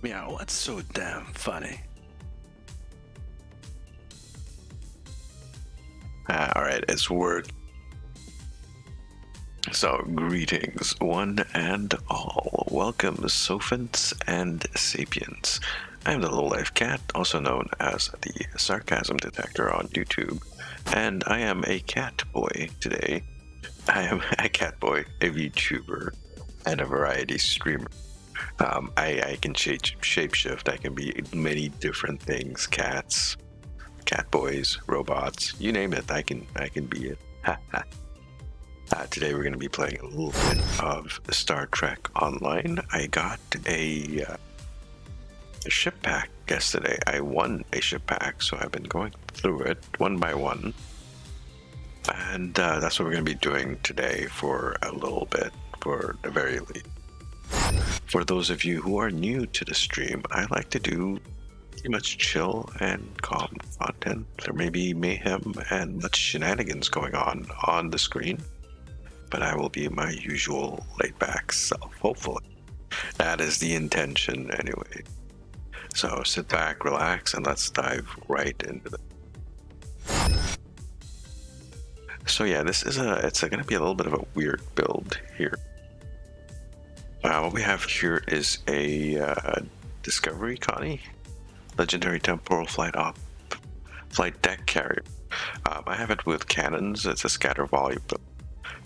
Yeah, what's so damn funny? Alright, it's work. So, greetings, one and all. Welcome, Sophants and Sapiens. I am the Low-Life Cat, also known as the Sarcasm Detector on YouTube, and I am a cat boy today. I am a cat boy, a VTuber, and a variety streamer. I can shapeshift. I can be many different things: cats, cat boys, robots, you name it. I can be it. Today we're going to be playing a little bit of Star Trek Online. I got a ship pack yesterday. I won a ship pack, so I've been going through it one by one. And that's what we're going to be doing today for a little bit, for the very least. For those of you who are new to the stream, I like to do pretty much chill and calm content. There may be mayhem and much shenanigans going on the screen, but I will be my usual laid-back self, hopefully. That is the intention anyway. So sit back, relax, and let's dive right into it. So yeah, it's going to be a little bit of a weird build here. What we have here is a Discovery Connie, legendary temporal flight deck carrier. I have it with cannons. It's a scatter volley build.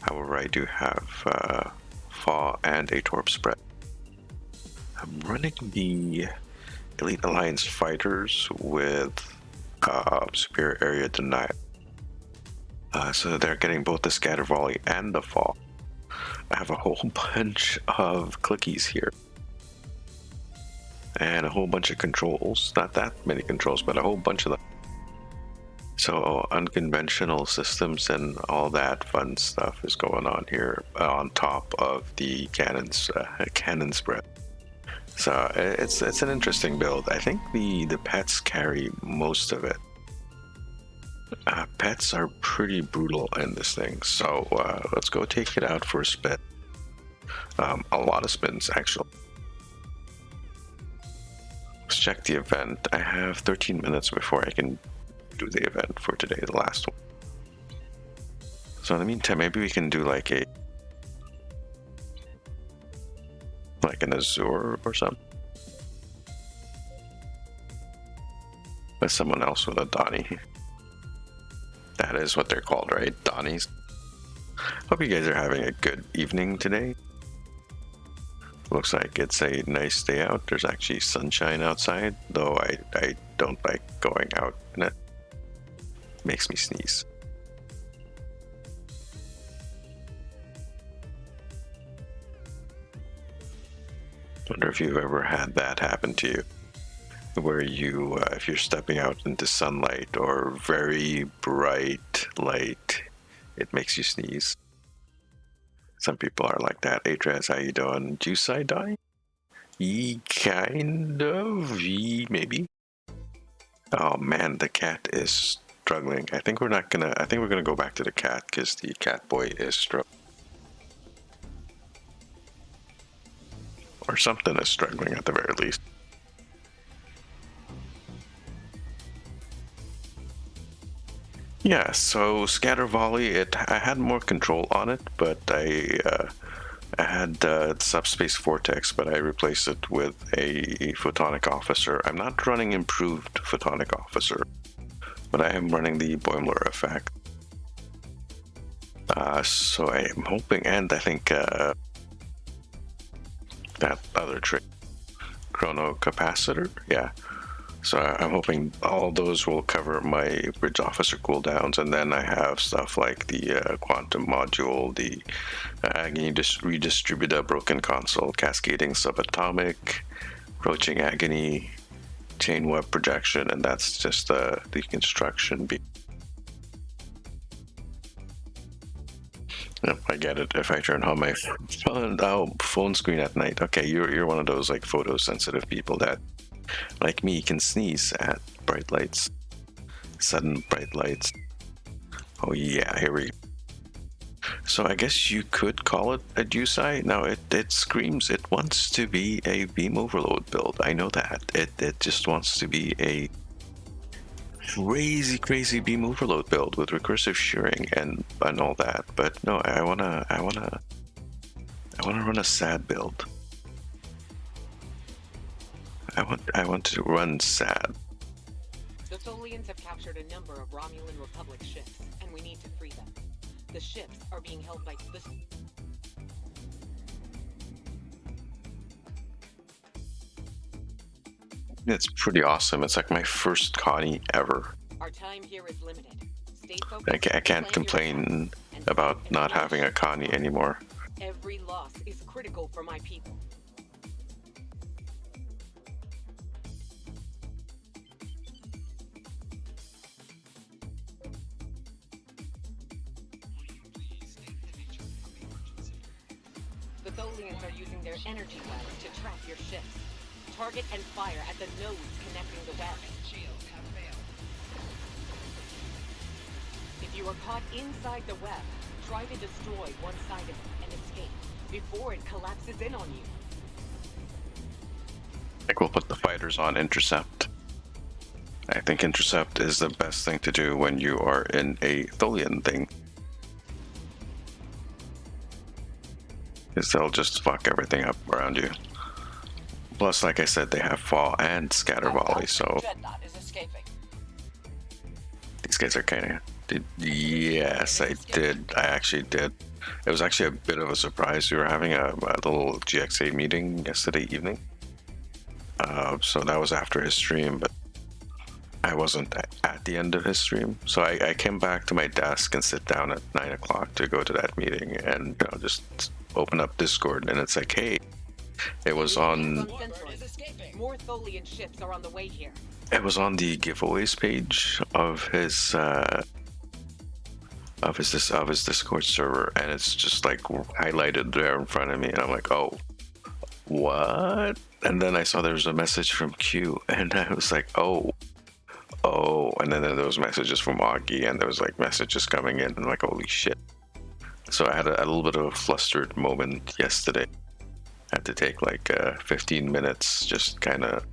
However, I do have FAW and a torp spread. I'm running the Elite Alliance fighters with superior area denial. So they're getting both the scatter volley and the FAW. I have a whole bunch of clickies here. And a whole bunch of controls. Not that many controls, but a whole bunch of them. So unconventional systems and all that fun stuff is going on here on top of the cannon spread. So it's an interesting build. I think the pets carry most of it. Pets are pretty brutal in this thing, so let's go take it out for a spin. A lot of spins, actually. Let's check the event. I have 13 minutes before I can do the event for today, the last one. So in the meantime, maybe we can do like an Azure or something. With someone else with a Donnie. That is what they're called, right? Donnies. Hope you guys are having a good evening today. Looks like it's a nice day out. There's actually sunshine outside, though I don't like going out in it. Makes me sneeze. Wonder if you've ever had that happen to you, where you, if you're stepping out into sunlight or very bright light, it makes you sneeze. Some people are like that. Atras, how you doing? Juice I die? Kind of. Maybe. Oh man, the cat is struggling. I think we're gonna go back to the cat because the cat boy is struggling. Or something is struggling at the very least. Yeah, so scatter volley, I had more control on it, but I had subspace vortex, but I replaced it with a photonic officer. I'm not running improved photonic officer, but I am running the Boimler effect. So I am hoping, and I think that other trick, chrono capacitor, yeah. So I'm hoping all those will cover my bridge officer cooldowns, and then I have stuff like the quantum module, the can you just redistribute a broken console, cascading subatomic, approaching agony, chain web projection, and that's just the construction beam. Yep, I get it. If I turn on my phone screen at night, okay, you're one of those like photosensitive people that, like me, can sneeze at bright lights, sudden bright lights. Oh yeah, here we go. So I guess you could call it a Jusai. Now it screams it wants to be a beam overload build. I know that. It just wants to be a crazy beam overload build with recursive shearing and all that. But no, I wanna run a sad build. I want to run sad. The Tholians have captured a number of Romulan Republic ships, and we need to free them. The ships are being held by the... It's pretty awesome. It's like my first Connie ever. Our time here is limited. Stay focused. I can't complain about not having a Connie anymore. Every loss is critical for my people. The Tholians are using their energy webs to trap your ships. Target and fire at the nodes connecting the web. If you are caught inside the web, try to destroy one side of it and escape before it collapses in on you. I think we'll put the fighters on intercept. I think intercept is the best thing to do when you are in a Tholian thing. Because they'll just fuck everything up around you. Plus, like I said, they have fall and scatter volley, so these guys are kind of... Yes, I did. I actually did. It was actually a bit of a surprise. We were having a little GXA meeting yesterday evening. So that was after his stream, but I wasn't at the end of his stream. So I came back to my desk and sit down at 9 o'clock to go to that meeting and just open up Discord, and it's like, hey, it was on... More Tholian ships are on the way here. It was on the giveaways page of his Discord server, and it's just like highlighted there in front of me, and I'm like, oh, what? And then I saw there was a message from Q, and I was like, oh, and then there was messages from Augie, and there was like messages coming in, and I'm like, holy shit. So I had a little bit of a flustered moment yesterday. I had to take like 15 minutes, just kind of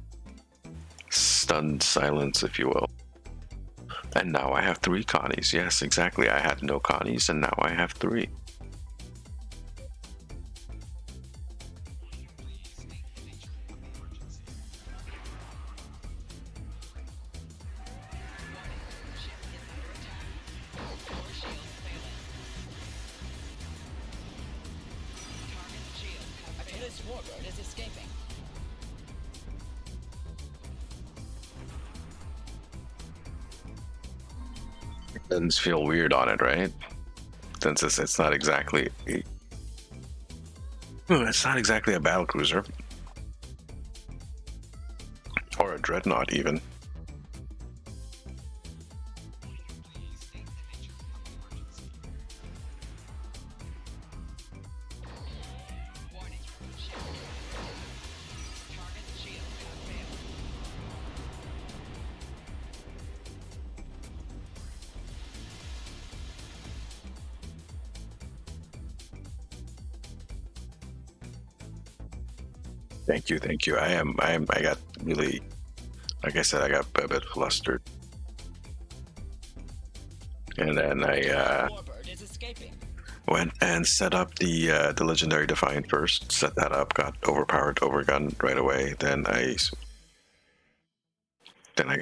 stunned silence, if you will. And now I have 3 Connies. Yes, exactly. I had no Connies, and now I have 3. Doesn't feel weird on it, right? Since it's not exactly it's not exactly a battle cruiser or a dreadnought even. Thank you. I got really, like I said, I got a bit flustered. And then I went and set up the legendary Defiant first. Set that up, got overpowered, overgunned right away. Then I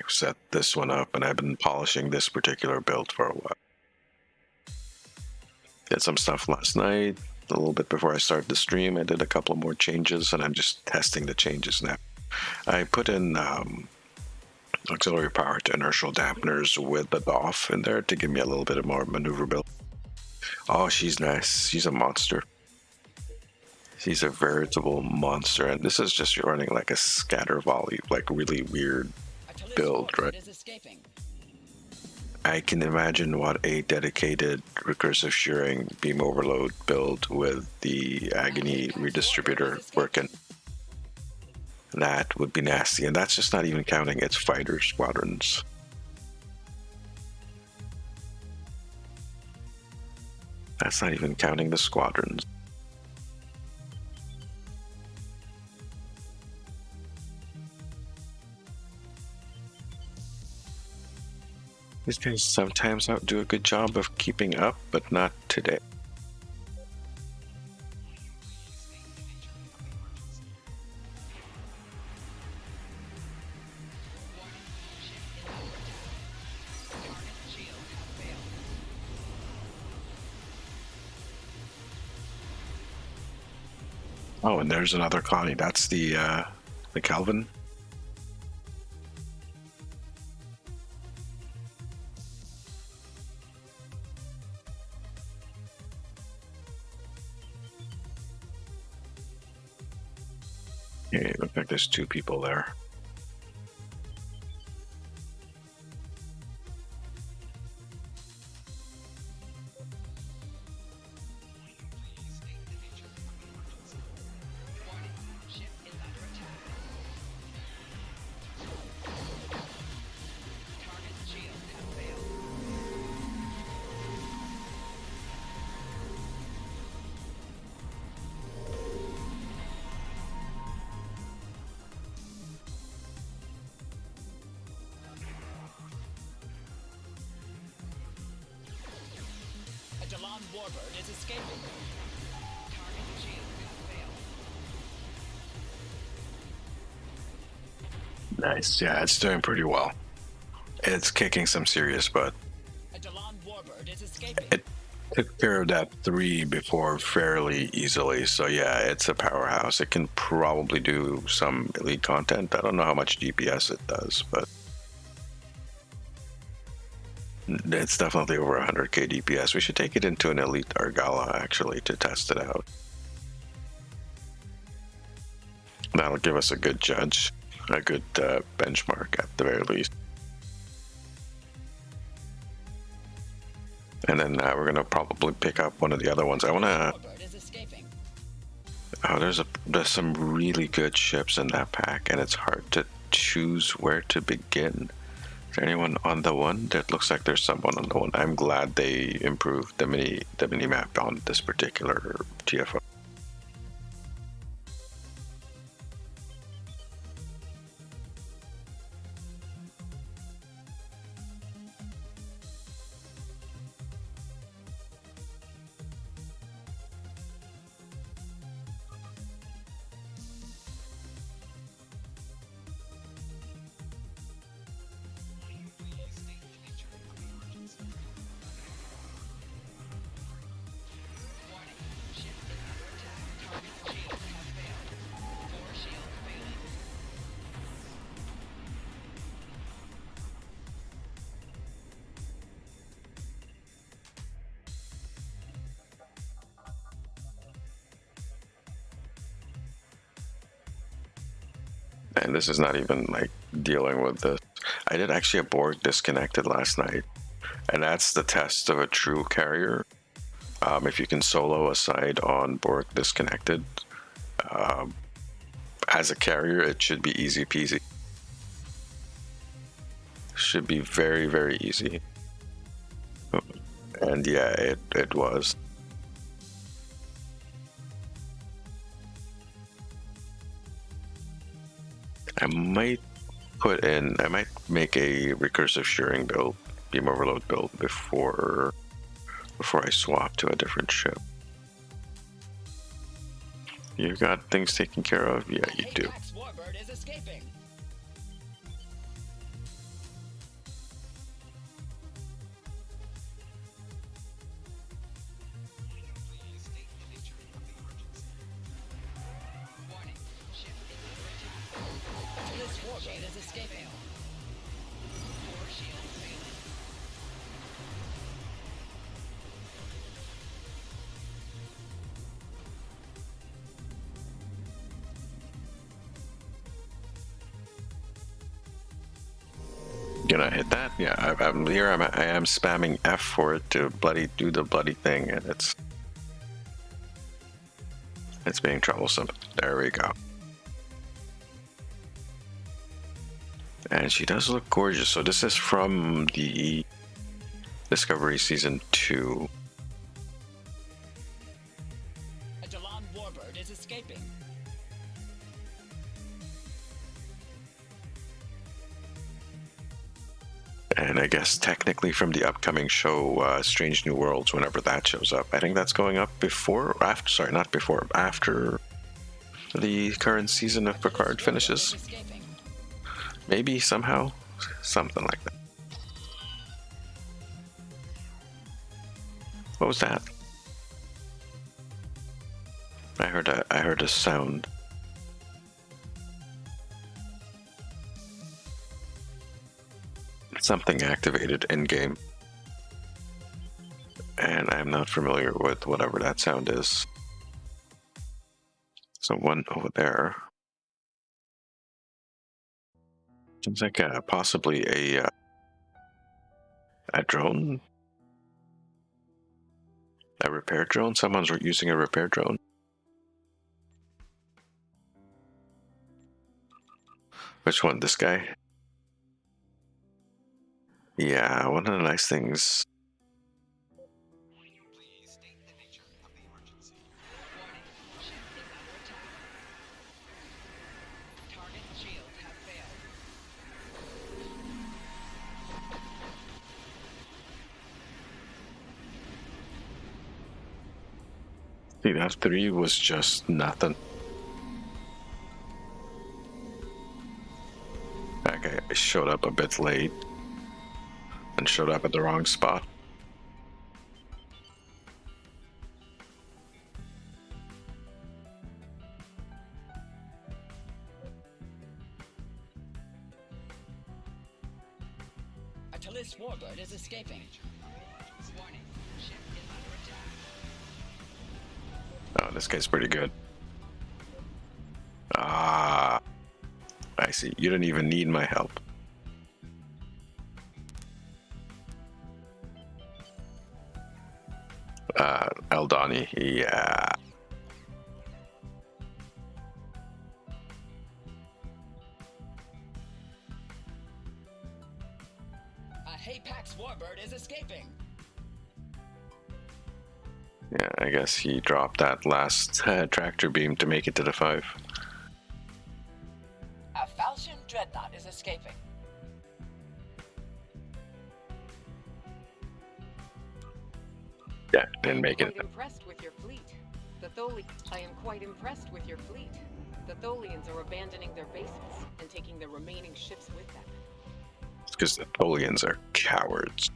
set this one up, and I've been polishing this particular build for a while. Did some stuff last night. A little bit before I started the stream, I did a couple more changes, and I'm just testing the changes now. I put in auxiliary power to inertial dampeners with the DOF in there to give me a little bit of more maneuverability. Oh, she's nice. She's a monster. She's a veritable monster, and this is just running like a scatter volley, like really weird build, right? I can imagine what a dedicated recursive shearing beam overload build with the agony redistributor working. That would be nasty, and that's just not even counting its fighter squadrons. That's not even counting the squadrons. These guys sometimes do a good job of keeping up, but not today. Oh, and there's another colony. That's the Calvin. Okay, looks like there's two people there. Warbird is escaping. Target shield failed. Nice. Yeah, it's doing pretty well. It's kicking some serious butt. A Delon Warbird is escaping. It took care of that 3 before fairly easily. So yeah, it's a powerhouse. It can probably do some elite content. I don't know how much DPS it does, but it's definitely over 100k DPS. We should take it into an elite Argala actually to test it out. That'll give us a good judge, a good benchmark at the very least. And then we're gonna probably pick up one of the other ones. I wanna. Oh, there's some really good ships in that pack, and it's hard to choose where to begin. Is there anyone on the one? That looks like there's someone on the one. I'm glad they improved the mini map on this particular TFO. And this is not even like dealing with this. I did actually a Borg disconnected last night, and that's the test of a true carrier. If you can solo a side on Borg disconnected as a carrier, it should be easy peasy. Should be very, very easy. And yeah, it was. I might make a recursive shearing build, beam overload build before I swap to a different ship. You got things taken care of? Yeah, you do. Gonna hit that? Yeah, I'm here. I am spamming F for it to do the bloody thing, and it's being troublesome. There we go. And she does look gorgeous. So this is from the Discovery Season 2. And I guess technically from the upcoming show, Strange New Worlds, whenever that shows up. I think that's going up before, or after, sorry, not before, after the current season of Picard finishes. Escaping. Maybe somehow, something like that. What was that? I heard a sound. Something activated in game, and I'm not familiar with whatever that sound is. So one over there. Seems like possibly a drone, a repair drone. Someone's using a repair drone. Which one? This guy? Yeah, one of the nice things. Please state the nature of the emergency. Warning, ship is under attack. Target shields have failed. See, that 3 was just nothing. That guy showed up a bit late and showed up at the wrong spot. A Talis warbird is escaping. Warning, ship is under attack. Oh, this guy's pretty good. Ah, I see. You don't even need my help. Eldani, yeah. A Haypax warbird is escaping. Yeah, I guess he dropped that last tractor beam to make it to the 5. A Falchion dreadnought is escaping. Yeah, didn't make it. Quite impressed with your fleet. I am quite impressed with your fleet. The Tholians are abandoning their bases and taking the remaining ships with them. It's because the Tholians are cowards.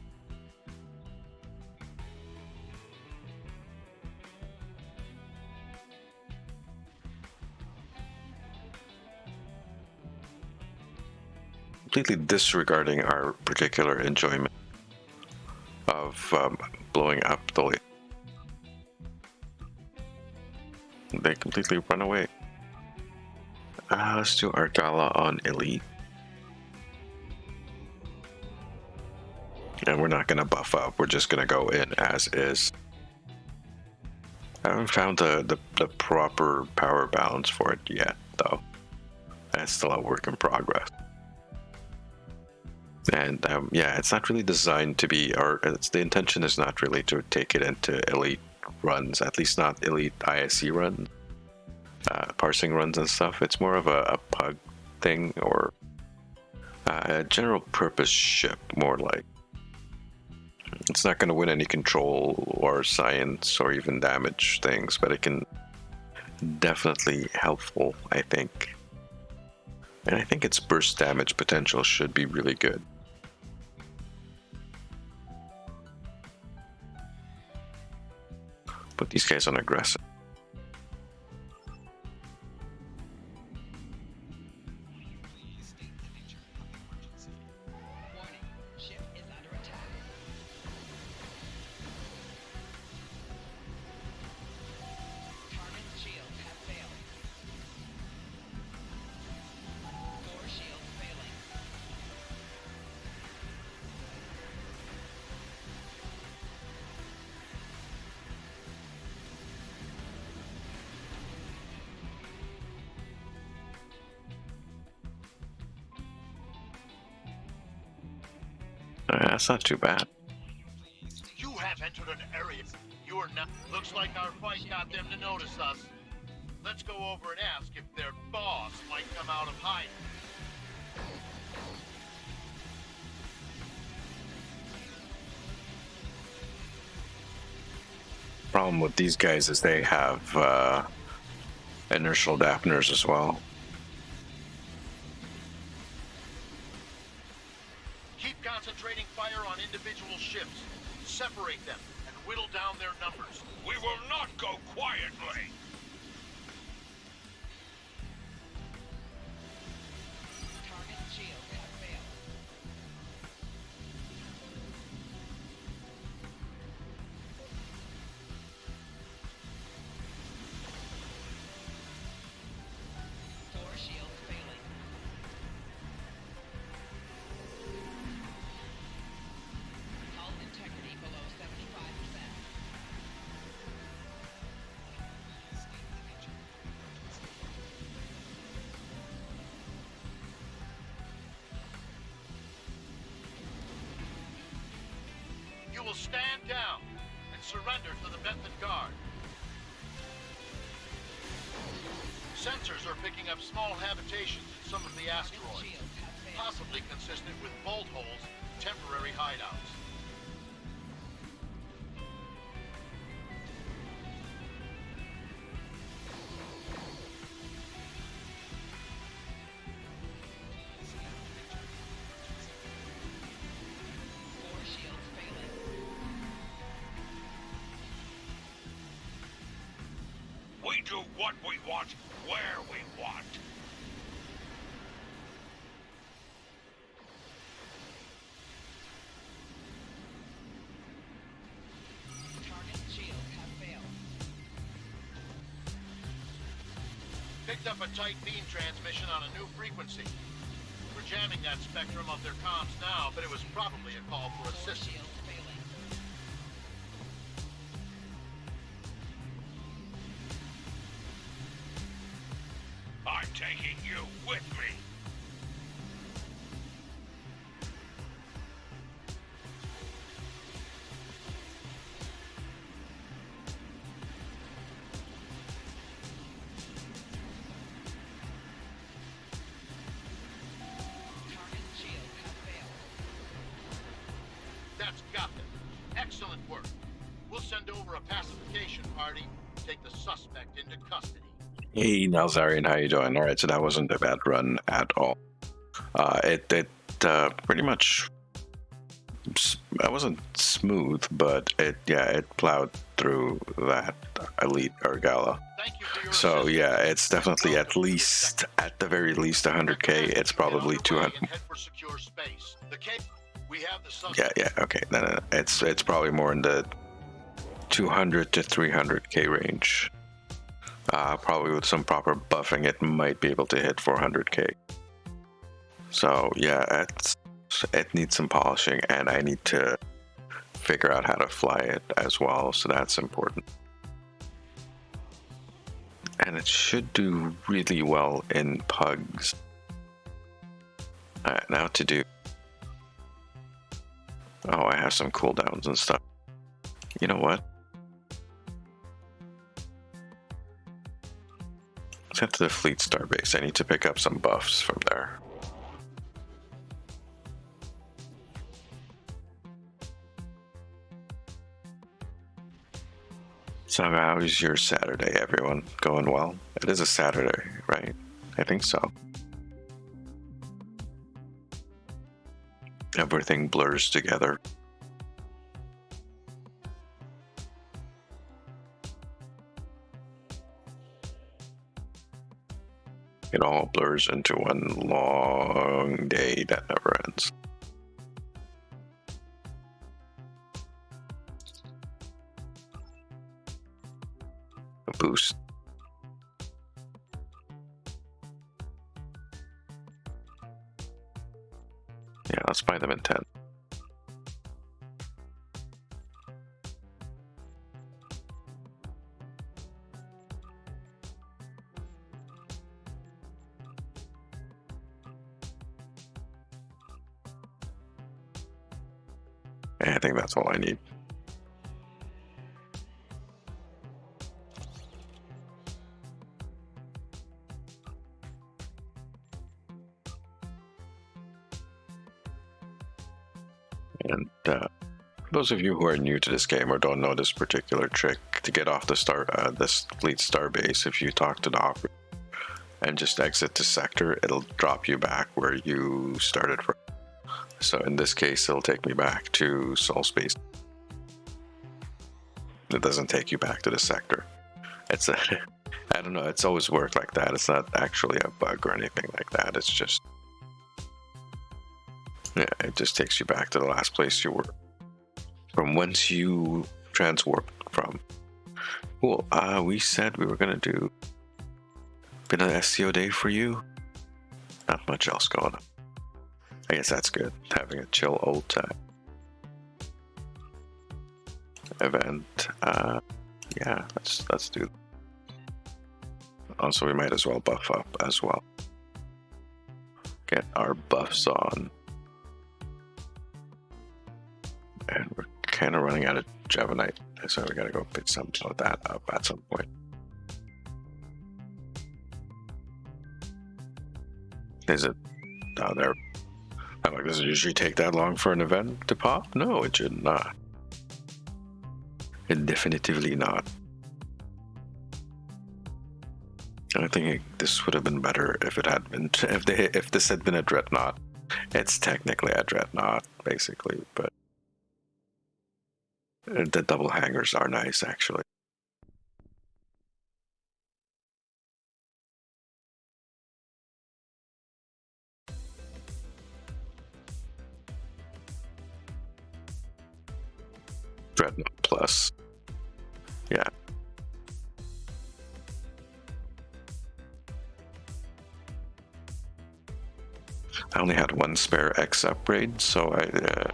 Completely disregarding our particular enjoyment of blowing up Tholian. They completely run away. Let's do Argala on Elite. And we're not going to buff up, we're just going to go in as is. I haven't found the proper power balance for it yet, though. That's still a work in progress. And yeah, it's not really designed to be, or the intention is not really to take it into Elite runs, at least not Elite ISE runs, parsing runs and stuff. It's more of a pug thing, or a general purpose ship, more like. It's not going to win any control or science or even damage things, but it can definitely helpful, I think. And I think its burst damage potential should be really good. Put these guys on aggressive. Please state the nature of the emergency. Warning, ship is under attack. Target shields have failed. 4 shields failing. That's not too bad. You have entered an area. You are not. Looks like our fight got them to notice us. Let's go over and ask if their boss might come out of hiding. problem with these guys is they have inertial dampeners as well. Keep concentrating fire on individual ships. Separate them and whittle down their numbers. We will not go quietly. Target shields have failed. Core shields failing. Hull integrity below 75%. You will stand down and surrender to the Benthan Guard. Sensors are picking up small habitations in some of the asteroids, Shields have failed. possibly consistent with bolt holes, temporary hideouts. Core shields failing. We do what we want, where we want. Target shields have failed. Picked up a tight beam transmission on a new frequency. We're jamming that spectrum of their comms now, but it was probably a call for Core assistance. shields failing. I'm taking you with me. Target shields have failed. That's got them. Excellent work. We'll send over a pacification party, take the suspect into custody. Hey, Nalzarian, how you doing? All right, so that wasn't a bad run at all. It pretty much, it wasn't smooth, but it plowed through that elite Argala. Thank you for your So assistance. yeah, it's definitely at the very least 100k. It's probably Get underway 200. and head for secure space. The cape. We have the suspect. Yeah, okay. No. It's probably more in the 200 to 300k range. Probably with some proper buffing, it might be able to hit 400k. So yeah, it needs some polishing, and I need to figure out how to fly it as well. So that's important. And it should do really well in pugs. Alright, now to do. Oh, I have some cooldowns and stuff. You know what? Let's head to the Fleet Starbase. I need to pick up some buffs from there. So how's your Saturday, everyone? Going well? It is a Saturday, right? I think so. Everything blurs together. It all blurs into one long day that never ends. A boost. Yeah, let's buy them in 10. I think that's all I need. And for those of you who are new to this game or don't know this particular trick, back to get off the this fleet starbase. If you talk to the operator and just exit the sector, it'll drop you back where you started from. So in this case, it'll take me back to Sol Space. It doesn't take you back to the sector. It's a, I don't know, it's always worked like that. It's not actually a bug or anything like that. It's just, yeah, it just takes you back to the last place you were from whence you transwarped from. Cool. We said we were gonna do been an SEO day for you. Not much else going on. I guess that's good. Having a chill old time. Event. Yeah, let's do that. Also, we might as well buff up as well. Get our buffs on. And we're kind of running out of Javanite, so we gotta go pick some of that up at some point. Is it? Oh, there. I'm like, does it usually take that long for an event to pop? No, it should not. It definitively not. I think this would have been better if it had been if this had been a dreadnought. It's technically a dreadnought, basically, but the double hangers are nice, actually. Dreadnought Plus. Yeah. I only had one spare X upgrade, so I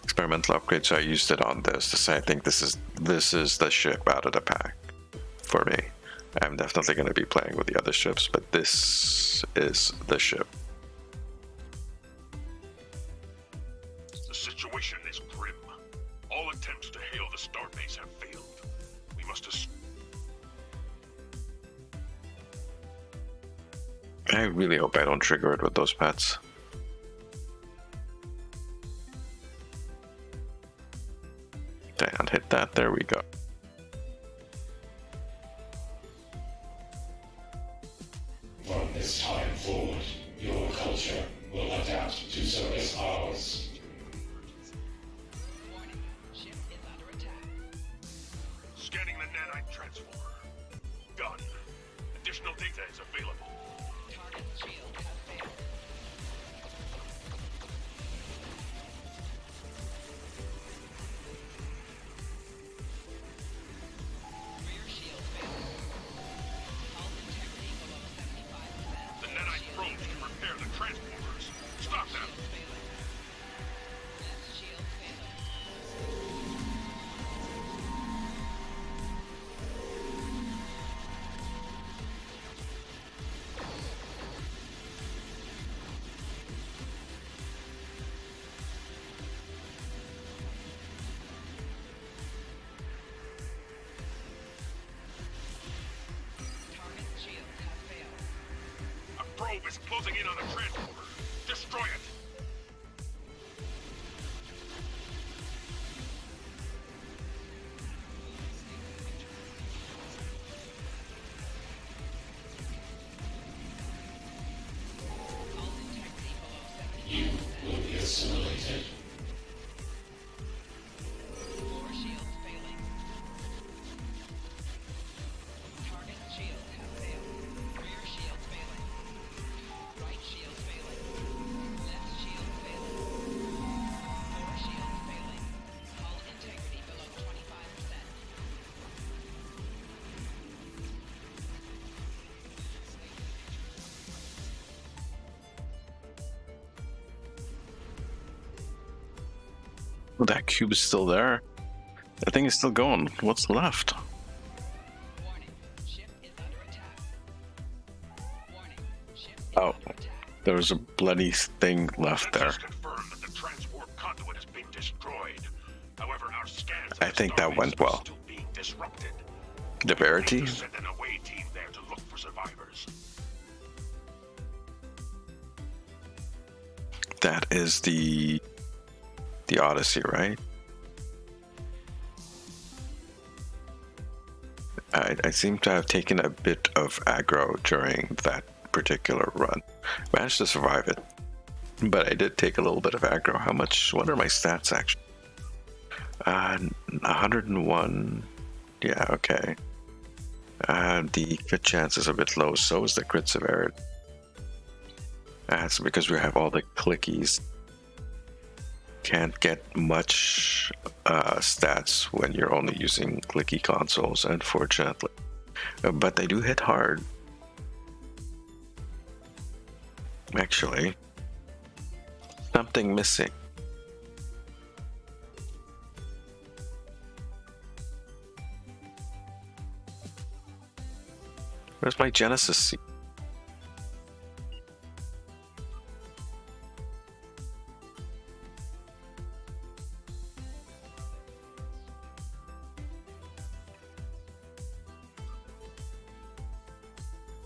experimental upgrade, so I used it on this to say I think this is the ship out of the pack for me. I'm definitely going to be playing with the other ships, but this is the ship. The situation is grim. All attempts to hail the starbase have failed. We must I really hope I don't trigger it with those pets. And hit that, there we go. From this time forward, your culture will adapt to service ours. Warning. Ship is under attack. Scanning the nanite transformer. Done. Additional data is available. Target's shield has failed. Rear shield failed. Hull integrity below 75%. The nanite probes can repair the transformers. Stop them. Shield failing. Left shield failing. Target's shield has failed. A probe is closing in on a transformer. Destroy it. Hull integrity below 70%. You will be assimilated. Floor shields failing. Target's shield has failed. Rear shields failing. Right shield failing. Left shield failing. Floor shields failing. Hull integrity below 25%. Well, that cube is still there. That thing is still going. What's left? Warning. Ship is under attack. Warning. Ship is Oh. under attack. There was a bloody thing left there. Sensors confirm that the transwarp conduit has been destroyed. However, our scans of I the think that starbase went are well. still being disrupted. The Verity? We need to send an away team there to look for survivors. That is the Odyssey, right? I seem to have taken a bit of aggro during that particular run. Managed to survive it, but I did take a little bit of aggro. How much? What are my stats actually? 101. Yeah, okay. The crit chance is a bit low, so is the crit severity. That's because we have all the clickies. Can't get much stats when you're only using clicky consoles, unfortunately. But they do hit hard. Actually, something missing. Where's my Genesis seat?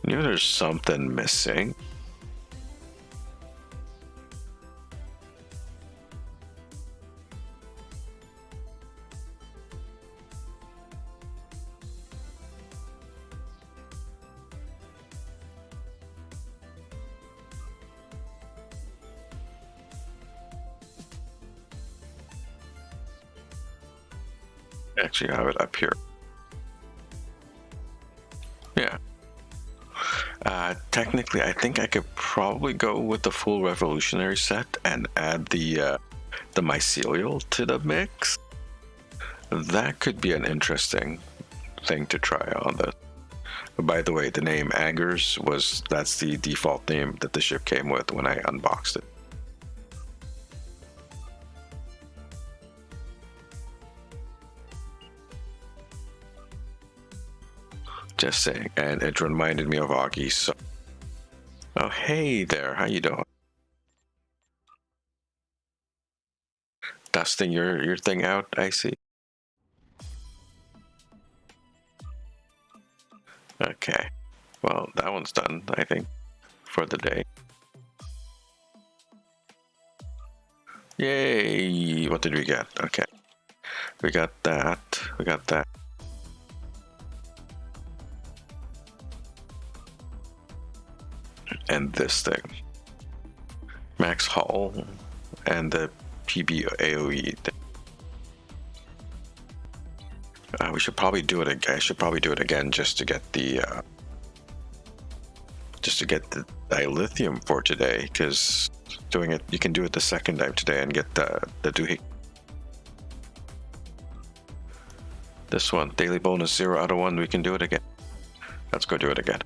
Knew there's something missing. Actually, I have it up here. Yeah. Technically, I think I could probably go with the full revolutionary set and add the mycelial to the mix. That could be an interesting thing to try on this. By the way, the name Aggers that's the default name that the ship came with when I unboxed it. Just saying, and it reminded me of Augie. So, oh hey there, how you doing? Dusting your thing out, I see. Okay, well that one's done, I think, for the day. Yay! What did we get? Okay, we got that. We got that. And this thing, max hull, and the PB AOE thing. We should probably do it again. I should probably do it again just to get the dilithium for today. Because doing it, you can do it the second time today and get the doohickey. This one, daily bonus 0 out of 1. We can do it again. Let's go do it again.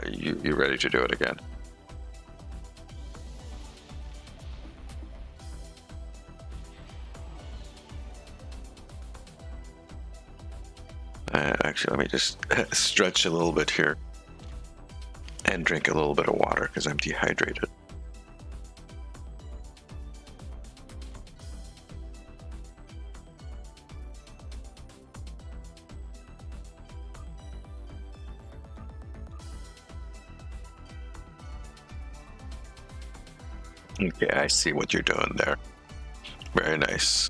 You ready to do it again? Actually, let me just stretch a little bit here and drink a little bit of water because I'm dehydrated. Okay, I see what you're doing there. Very nice.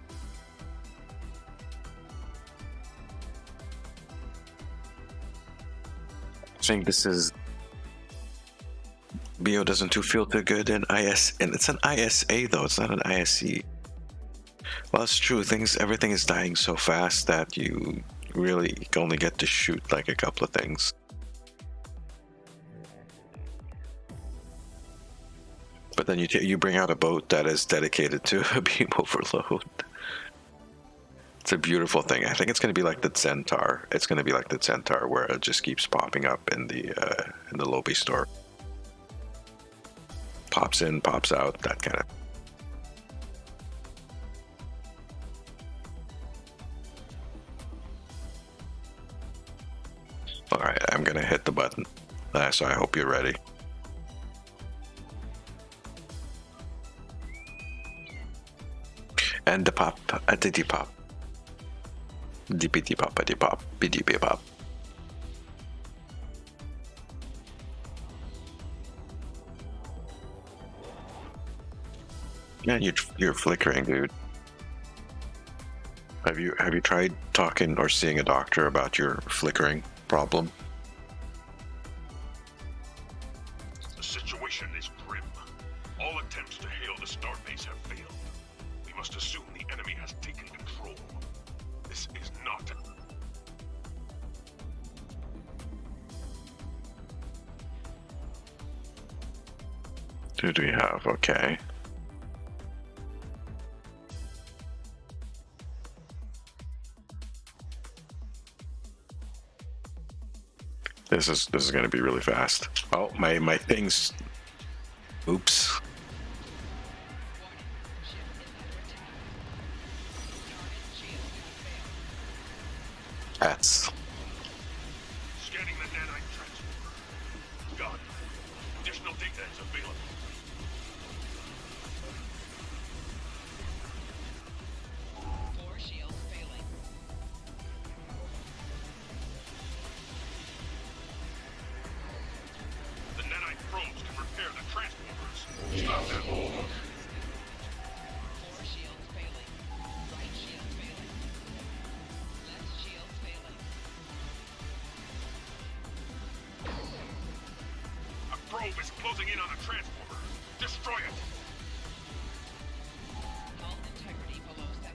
I think this is BO doesn't feel too good in IS, and it's an ISA though, it's not an ISE. Well, it's true, everything is dying so fast that you really only get to shoot like a couple of things. But then you bring out a boat that is dedicated to a beam overload. It's a beautiful thing. I think it's going to be like the Centaur. It's going to be like the Centaur where it just keeps popping up in the lobby store. Pops in, pops out, that kind of. All right, I'm going to hit the button. So I hope you're ready. And the pop, a diddy pop. Dippity pop, a pop, biddy pop. Man, you're flickering, dude. Have you tried talking or seeing a doctor about your flickering problem? The situation is grim. All attempts to hail the starbase have failed. We must assume the enemy has taken control. This is not... Who do we have? Okay. This is going to be really fast. Oh, my things. Oops. That's. Scanning the nanite transporter. Got it. Additional data is available. Four shields failing. The nanite probes can repair the transporters. Stop that bulwark. Four shields failing. Right shield failing. Left shield failing. A probe is closing in on a transporter. Destroy it. Hull integrity below 75%.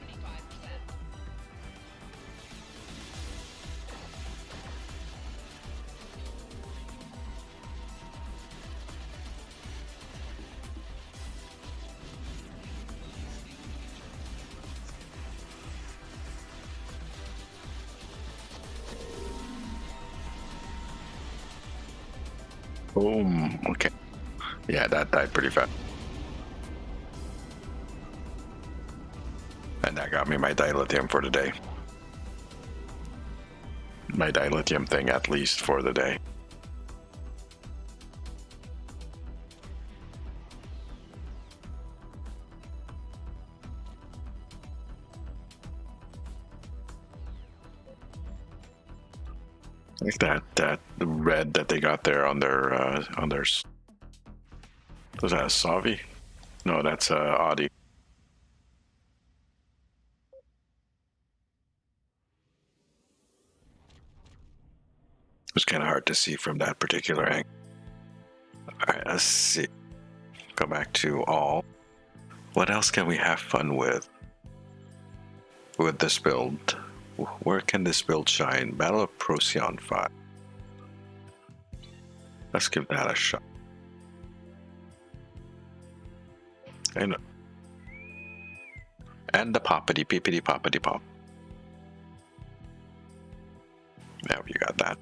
Boom. Okay. Yeah, that died pretty fast. And that got me my dilithium for the day. My dilithium thing, at least for the day. Like that red that they got there on their was that a Savi? No, that's Audi. It was kind of hard to see from that particular angle. Alright, let's see. Go back to all. What else can we have fun with this build? Where can this build shine? Battle of Procyon 5. Let's give that a shot. And the poppity peepity poppity pop. Now you got that.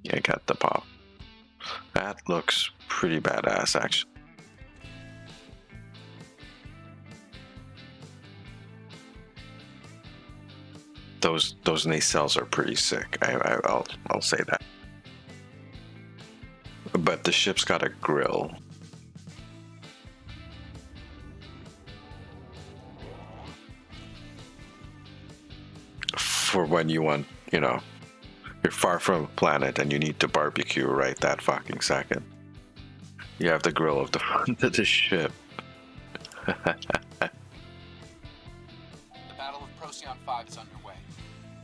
Yeah, got the pop. That looks pretty badass, actually. Those nacelles are pretty sick. I'll say that. But the ship's got a grill. For when you want, you're far from a planet and you need to barbecue right that fucking second. You have the grill of the front of the ship. The Battle of Procyon 5 is underway.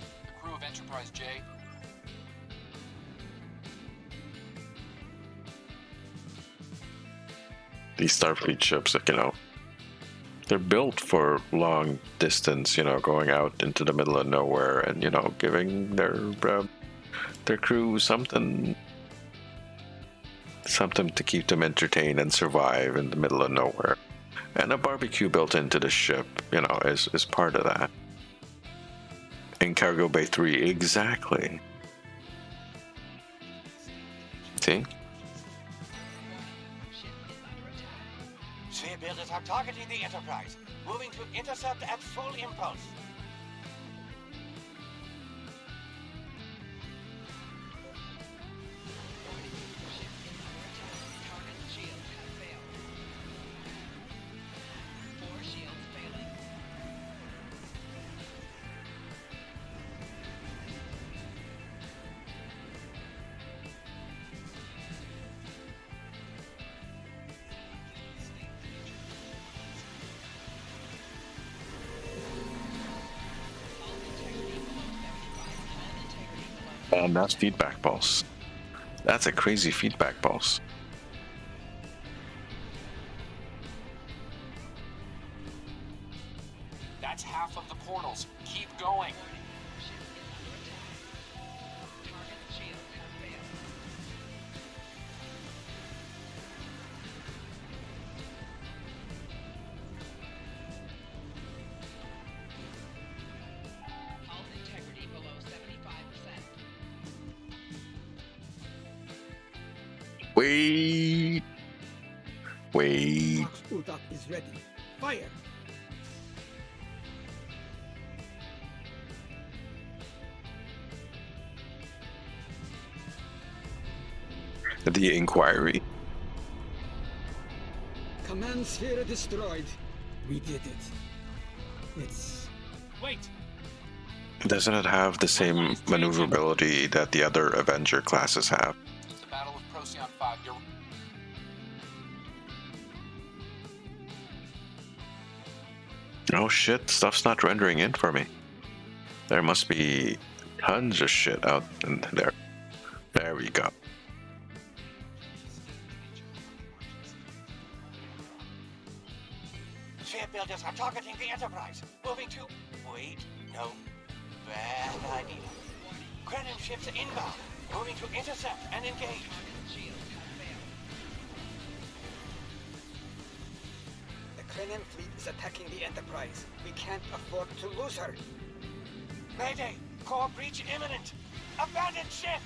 The crew of Enterprise J... These Starfleet ships, they're built for long distance, going out into the middle of nowhere and, giving their crew something to keep them entertained and survive in the middle of nowhere. And a barbecue built into the ship, is part of that. In Cargo Bay 3, exactly. See? Sphere builders are targeting the Enterprise, moving to intercept at full impulse. Target shields have failed. Four shields failing. And that's feedback pulse. That's a crazy feedback pulse. That's half of the portals. Keep going. Ship is under attack. Target shields have failed. Hull integrity below 75%. Wait. Wait. Box Utak is ready. Fire! The inquiry. Command sphere destroyed. We did it. It's... Wait. Doesn't it have the same maneuverability that the other Avenger classes have? It's the Battle of Procyon 5. You're... Oh shit, stuff's not rendering in for me. There must be tons of shit out in there. There we go. Ship builders are targeting the Enterprise. Moving to... Wait, no. Bad idea. Krenim ships inbound. Moving to intercept and engage. Target shields have failed. The Krenim fleet is attacking the Enterprise. We can't afford to lose her. Mayday! Core breach imminent! Abandoned ship!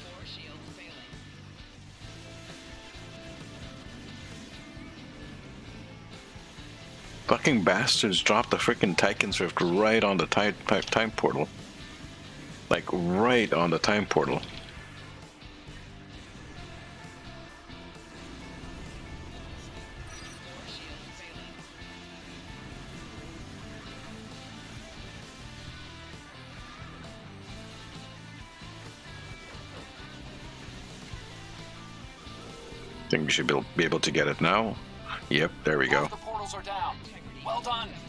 Core shields failing. Fucking bastards dropped the freaking Tychon's Rift right on the time portal. Like, right on the time portal. Core shields failing. Think we should be able to get it now. Yep, there we go. Half the portals are down. Well done. 75%.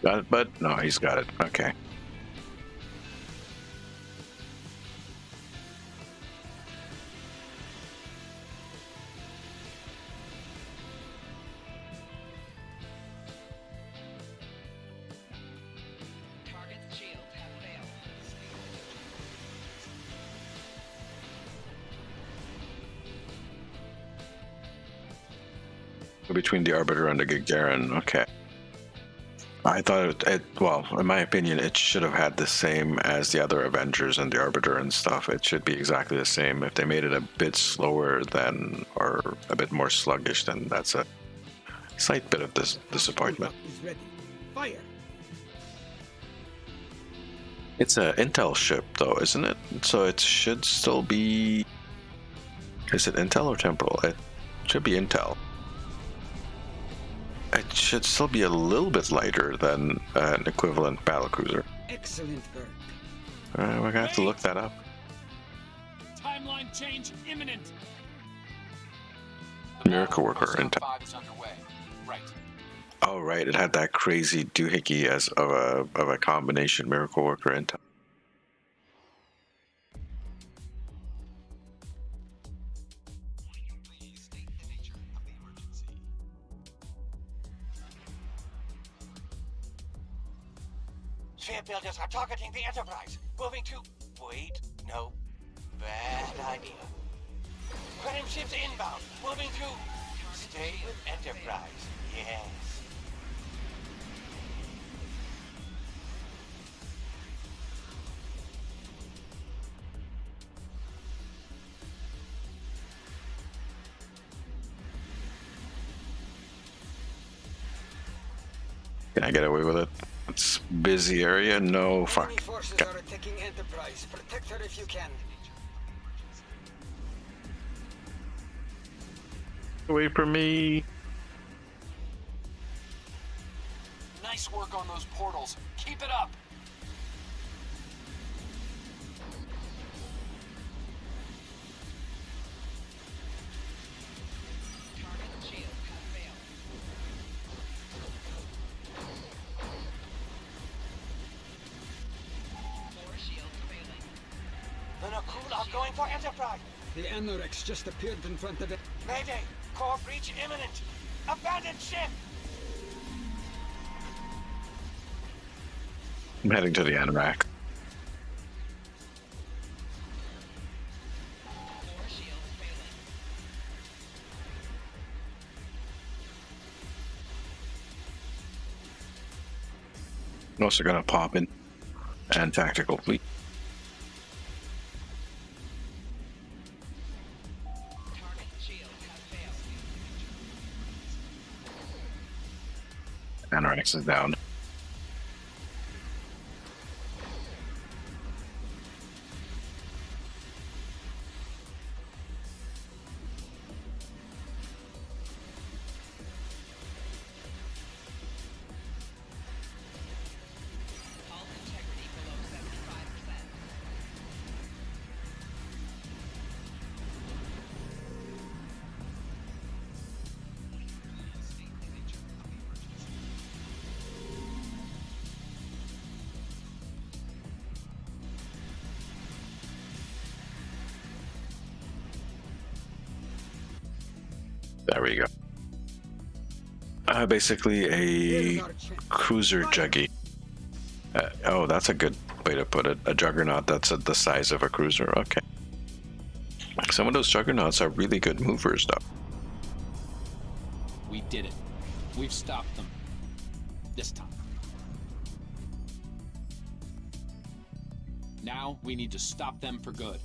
Got it, bud? No, he's got it. Okay. Target's shields have failed. Between the Arbiter and the Gagarin. Okay. I thought well, in my opinion, it should have had the same as the other Avengers and the Arbiter and stuff. It should be exactly the same. If they made it a bit slower then, or a bit more sluggish, then that's a slight bit of disappointment. Box Utak is ready. Fire! It's an Intel ship, though, isn't it? So it should still be... Is it Intel or Temporal? It should be Intel. It should still be a little bit lighter than an equivalent battlecruiser. Excellent work. We're gonna have to look that up. Timeline change imminent. Miracle Worker Procyon Intel. 5 is underway. Right. Oh right, it had that crazy doohickey as of a combination Miracle Worker Intel. Please state the nature of the emergency. Ship builders are targeting the Enterprise. Moving to... Wait, no. Bad idea. Krenim ships inbound. Moving to... Stay with Enterprise. Yes. Can I get away with it? It's busy area. No, fuck. Enemy forces are attacking Enterprise. Protect her if you can. Wait for me. Nice work on those portals. Keep it up. Target shields have failed. Four shields failing. The Nakul are going for Enterprise. The Anorex just appeared in front of it. Mayday! Core breach imminent! Abandoned ship! I'm heading to the Anorak. Four shields failing. I'm also gonna pop in and tactical fleet. Target shields have failed. Anorax is down. Hull integrity below 75%. There we go. Basically a cruiser juggy. Oh, that's a good way to put it. A juggernaut that's the size of a cruiser. Okay. Some of those juggernauts are really good movers, though. We did it. We've stopped them. This time. Now we need to stop them for good.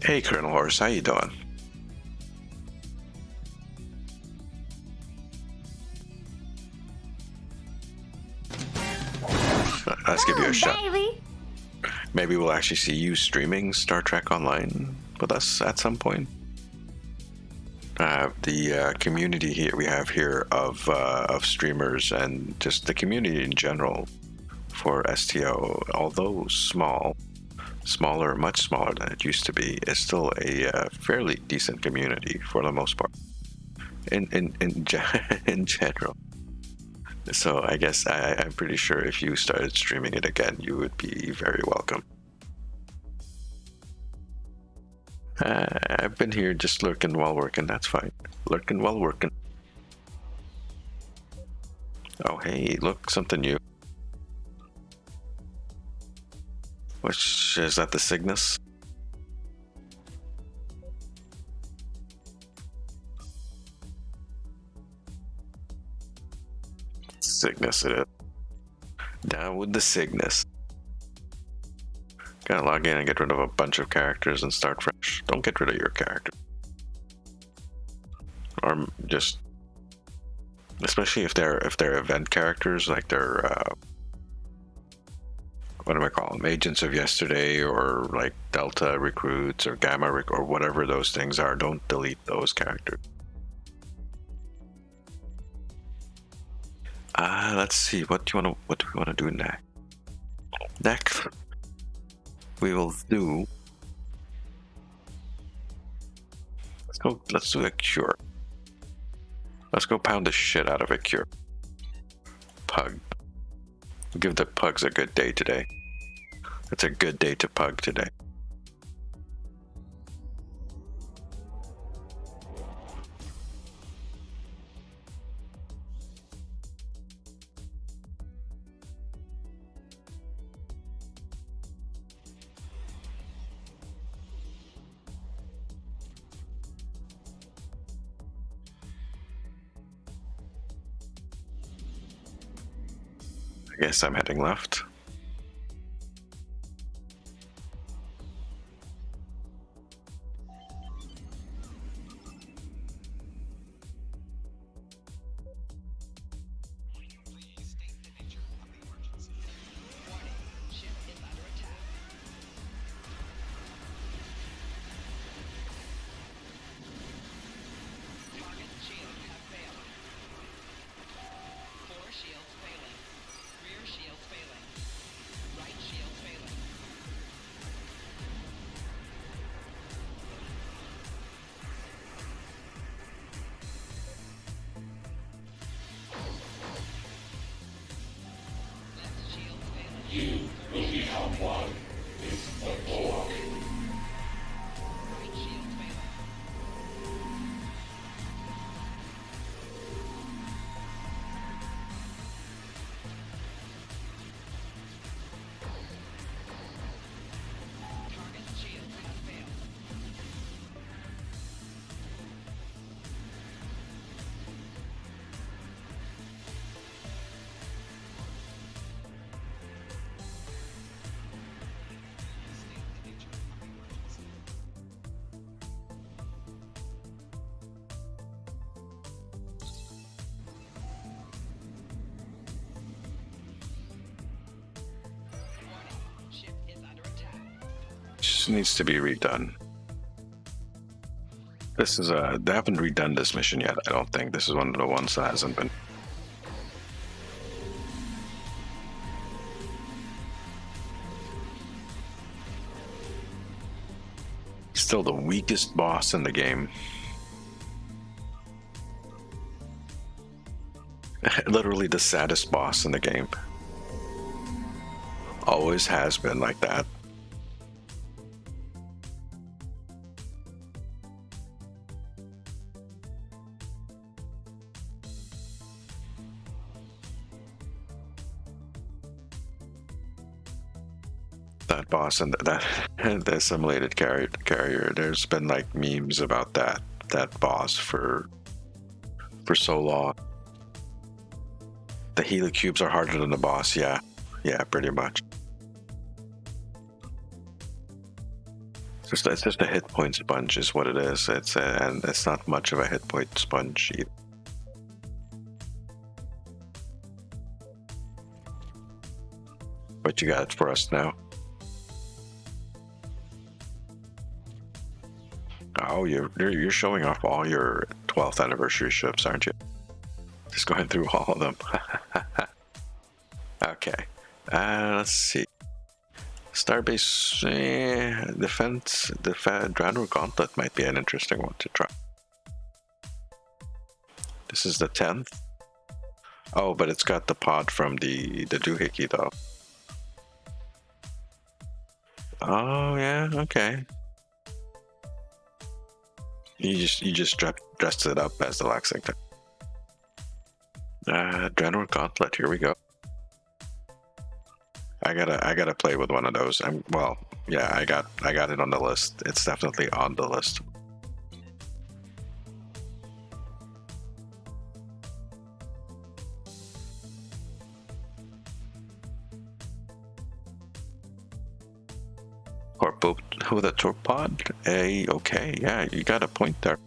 Hey, Colonel Horse, how you doing? Let's give you a shot. Maybe we'll actually see you streaming Star Trek Online with us at some point. The community here we have here of streamers and just the community in general for STO, although smaller, much smaller than it used to be, is still a fairly decent community for the most part. In general. So I guess I'm pretty sure if you started streaming it again, you would be very welcome. I've been here just lurking while working, that's fine. Lurking while working. Oh hey, look, something new. Which, is that the Cygnus? Cygnus it is. Down with the Cygnus. Gotta log in and get rid of a bunch of characters and start fresh. Don't get rid of your character. Or just, especially if they're event characters, like they're what do I call them? Agents of yesterday, or like Delta recruits or Gamma or whatever those things are. Don't delete those characters. Let's see. What do we want to do next? Next, we will do. Let's do a cure. Let's go pound the shit out of a cure. Pug. Give the pugs a good day today. It's a good day to pug today. I guess I'm heading left. Please state the nature of the emergency. Warning, ship is under attack. Target shields have failed. 4 shields failing. Rear shields failing. Right shields failing. Left shields failing. You will become one with the Borg. Right shields failing. Target shields have failed. Please state the nature of the emergency. Warning, ship is under attack. Just needs to be redone. This is they haven't redone this mission yet, I don't think. This is one of the ones that hasn't been. Still the weakest boss in the game. Literally the saddest boss in the game. Always has been like that. That boss and that the assimilated carrier. There's been like memes about that boss for so long. The helicubes are harder than the boss, yeah, pretty much. It's just a hit point sponge, is what it is. And it's not much of a hit point sponge either. What you got for us now? Oh, you're showing off all your 12th anniversary ships, aren't you? Just going through all of them. Okay. Let's see. Starbase defense, the Dranor Gauntlet might be an interesting one to try. This is the 10th. Oh, but it's got the pod from the doohickey though. Oh yeah, okay. You just dressed it up as the Lexington. Dranor Gauntlet, here we go. I gotta play with one of those. Well, yeah, I got it on the list. It's definitely on the list. Or boat with a torp pod? Okay, yeah, you got a point there.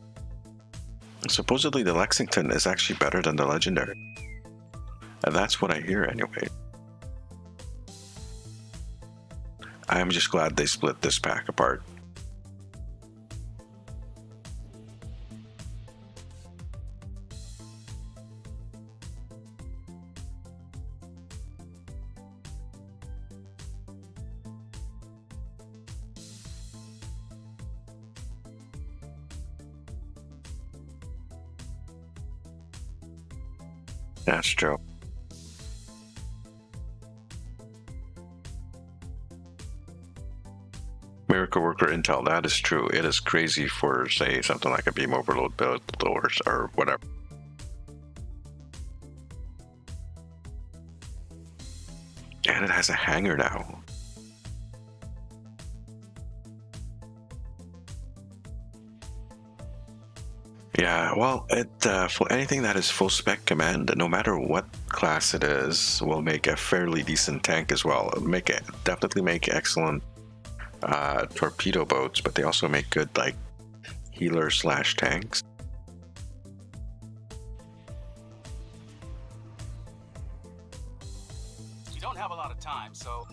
Supposedly the Lexington is actually better than the Legendary. And that's what I hear anyway. I'm just glad they split this pack apart. That's true. Miracle Worker Intel, that is true. It is crazy for, say, something like a beam overload build or whatever. And it has a hangar now. Yeah, well, it for anything that is full spec command, no matter what class it is, will make a fairly decent tank as well. It'll make it definitely make excellent torpedo boats, but they also make good like healer slash tanks. We don't have a lot of time, so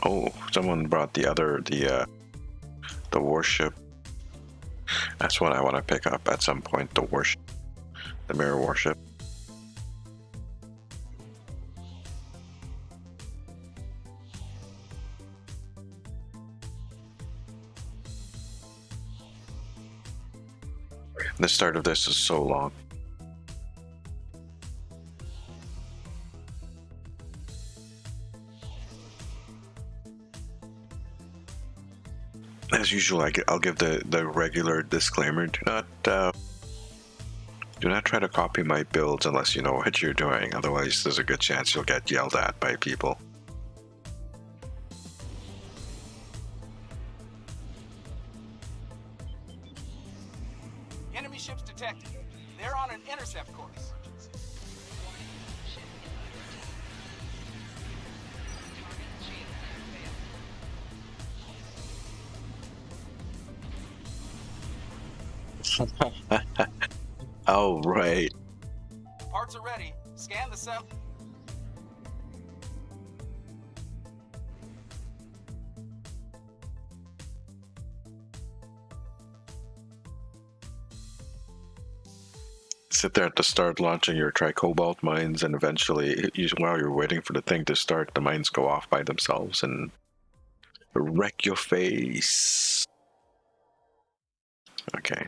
Oh, someone brought the warship. That's what I want to pick up at some point. The warship, the mirror warship. The start of this is so long. As usual, I'll give the regular disclaimer: do not try to copy my builds unless you know what you're doing. Otherwise, there's a good chance you'll get yelled at by people. enemy ships detected. They're on an intercept course. Oh, right. Parts are ready. Scan the sub. Sit there at the start launching your tricobalt mines, and eventually, while you're waiting for the thing to start, the mines go off by themselves and wreck your face. Okay.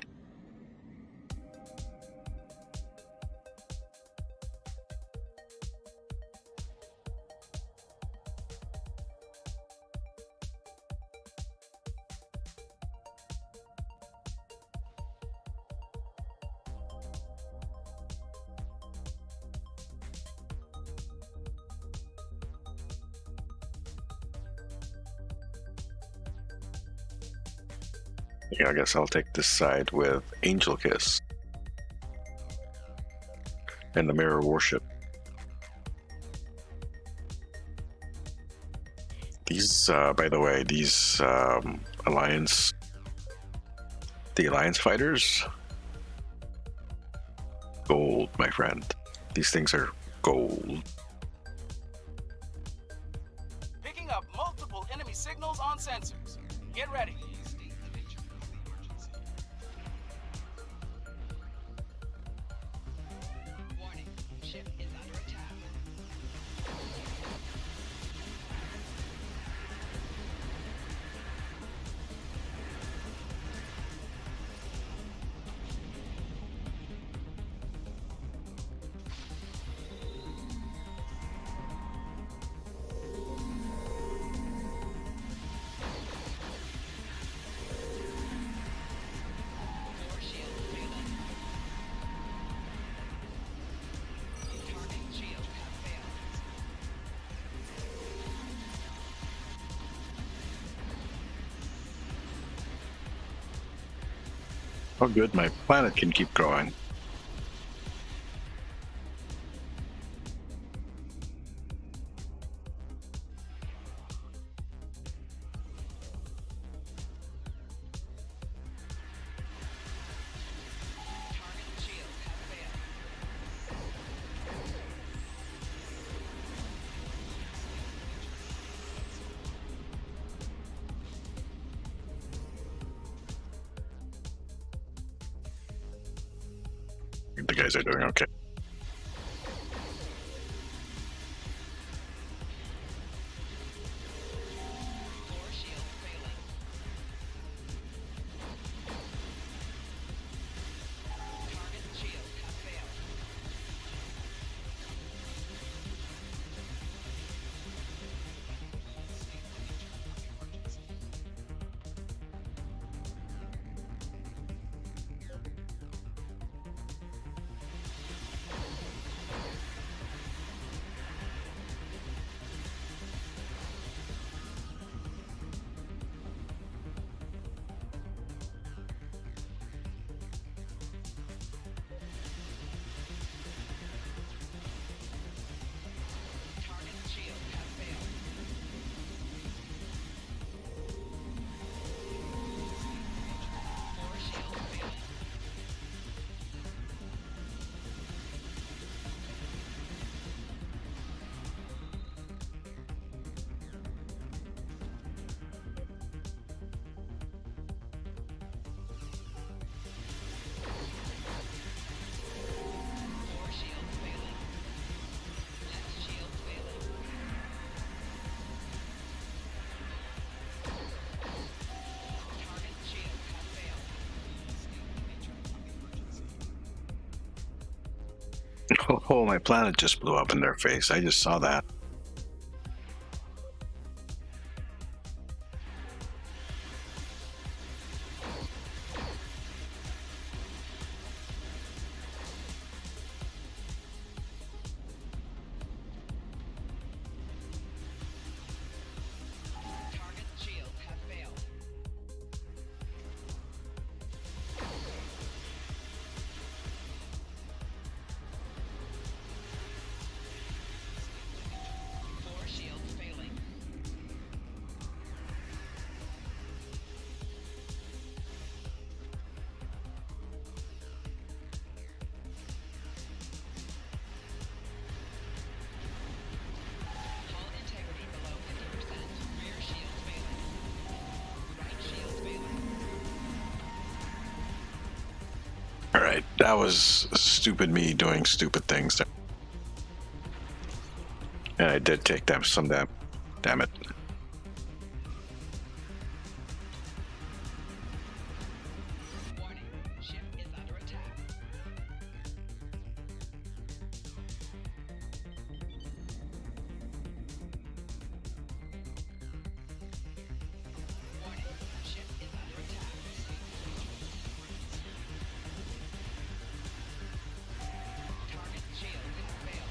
Yeah, I guess I'll take this side with Angel Kiss and the Mirror Warship. These, by the way, these Alliance, the Alliance fighters, gold, my friend. These things are gold. Picking up multiple enemy signals on sensors. Get ready. Warning, ship is under attack. Core shields failing. Target shields have failed. Oh, good, my planet can keep growing. Target shields have failed. The guys are doing okay. Core shields failing. Target shields have failed. Oh, my planet just blew up in their face. I just saw that. Target's shields have failed. Four shields failing. Hull integrity below 50%. Rear shields failing. Right shields failing. All right, that was stupid me doing stupid things there. And I did take them some damn it. Warning. Ship is under attack. Warning. Ship is under attack. Target's shields have failed.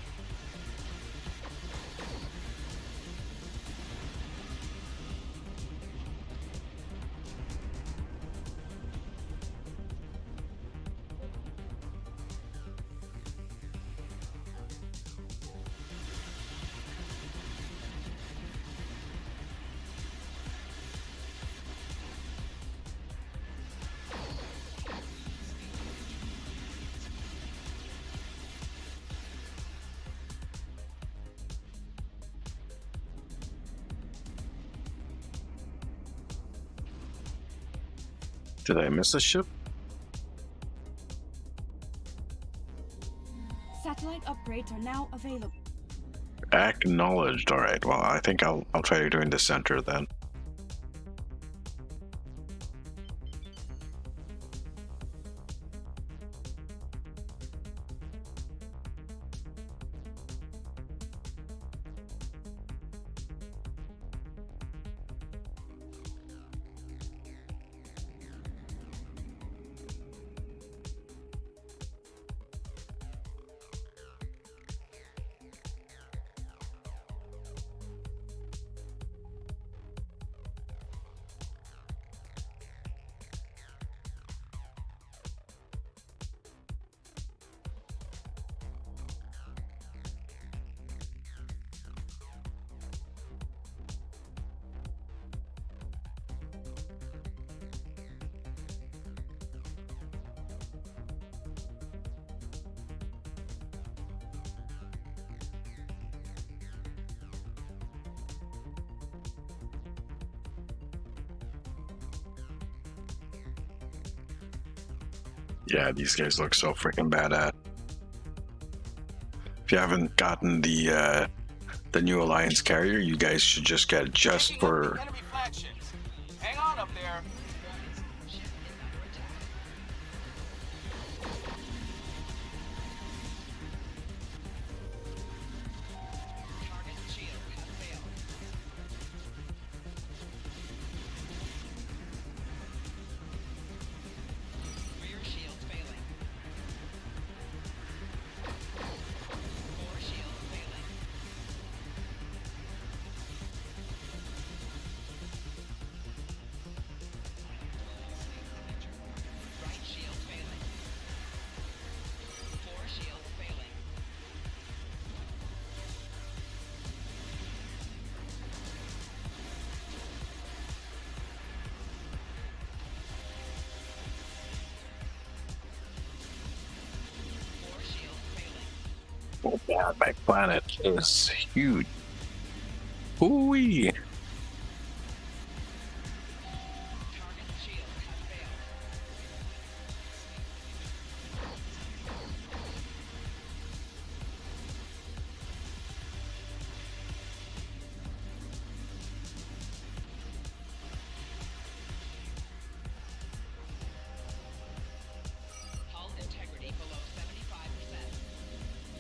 Did I miss a ship? Satellite upgrades are now available. Acknowledged. All right. Well, I think I'll try to do in the center then. Yeah, these guys look so freaking badass. If you haven't gotten the new Alliance carrier, you guys should just get it just Taking out for. the enemy flagships. Hang on up there. Ship is under attack. Target's shields have failed. Rear shields failing. Four shields failing. Right shields failing. Four shields failing. Four shields failing. Oh man, my planet is huge. Ooh-wee. Target's shields have failed. Hull integrity below 75%.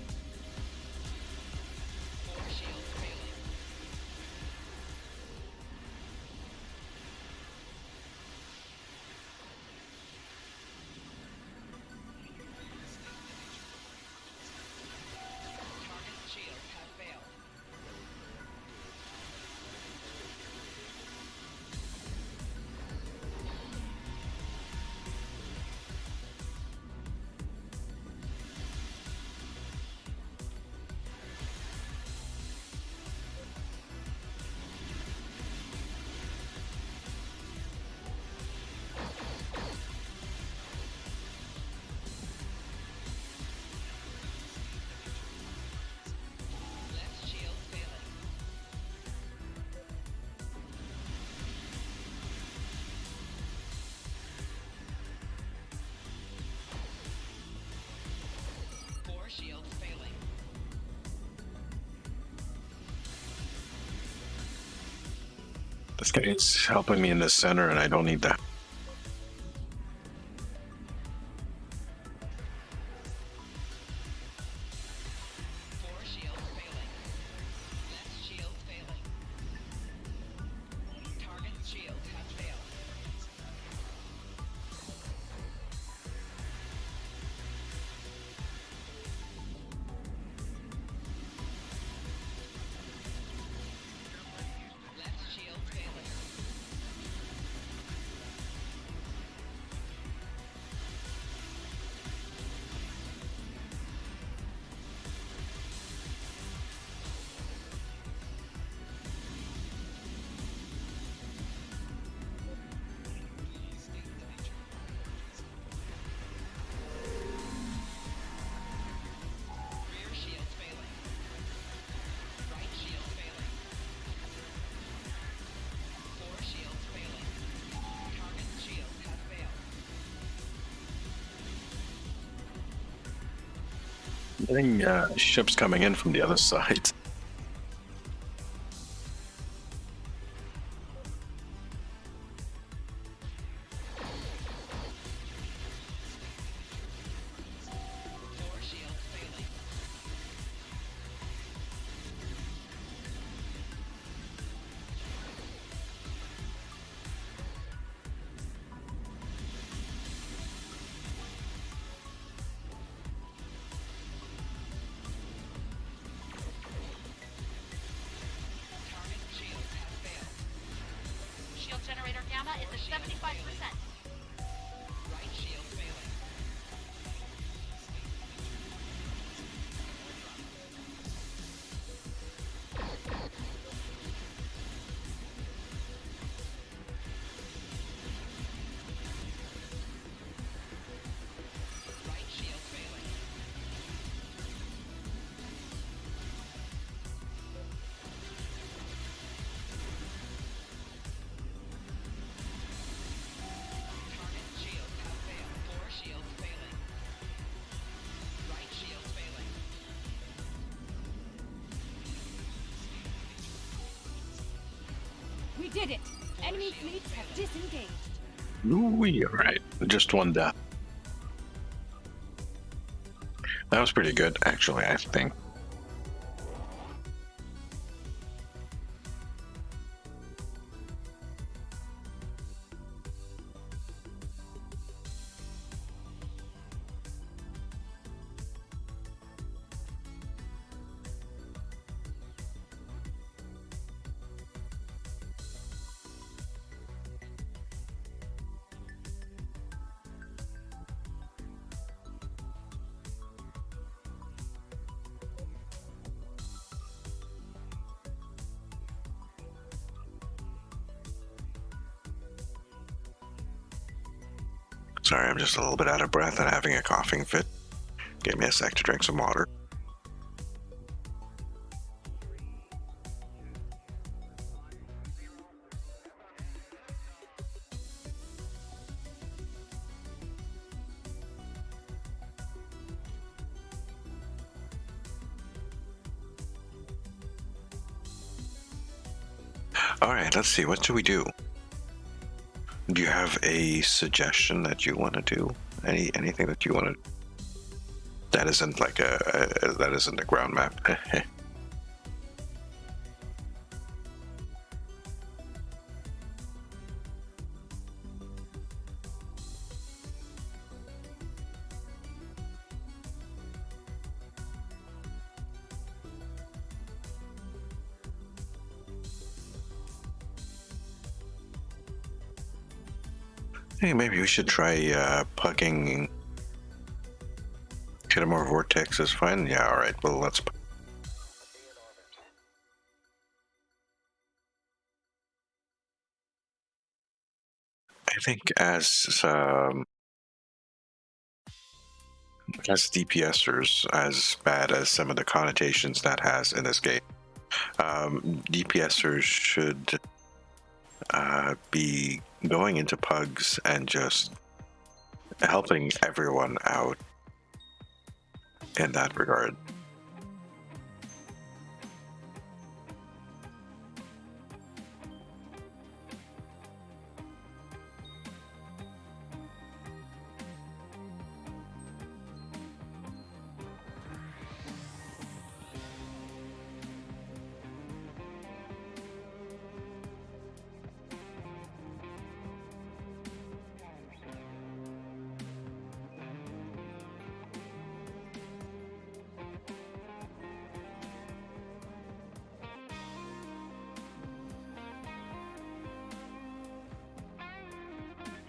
This guy is helping me in the center, and I don't need that. Four shields failing. Left shield failing. Target's shield has failed. Left shield failing. Rear shield failing. Right shield failing. Four shields failing. Target's shield has failed. Getting ships coming in from the other side. Four shields failing. Target's shield has failed. Shield generator gamma is at 75%. Right shield failing. Right shield failing. Target's shield has failed. Four shields failing. Right shield failing. We did it! Enemy fleets have disengaged. Ooh, alright. Just one death. That was pretty good, actually, I think. Sorry, I'm just a little bit out of breath and having a coughing fit. Give me a sec to drink some water. Alright, let's see, what do we do? Do you have a suggestion that you want to do? Anything that you want to... That isn't like that isn't a ground map. Hey, maybe we should try pugging. Get a more vortex is fine. Yeah, all right. Well, let's. I think as DPSers, as bad as some of the connotations that has in this game, DPSers should be going into pugs and just helping everyone out in that regard.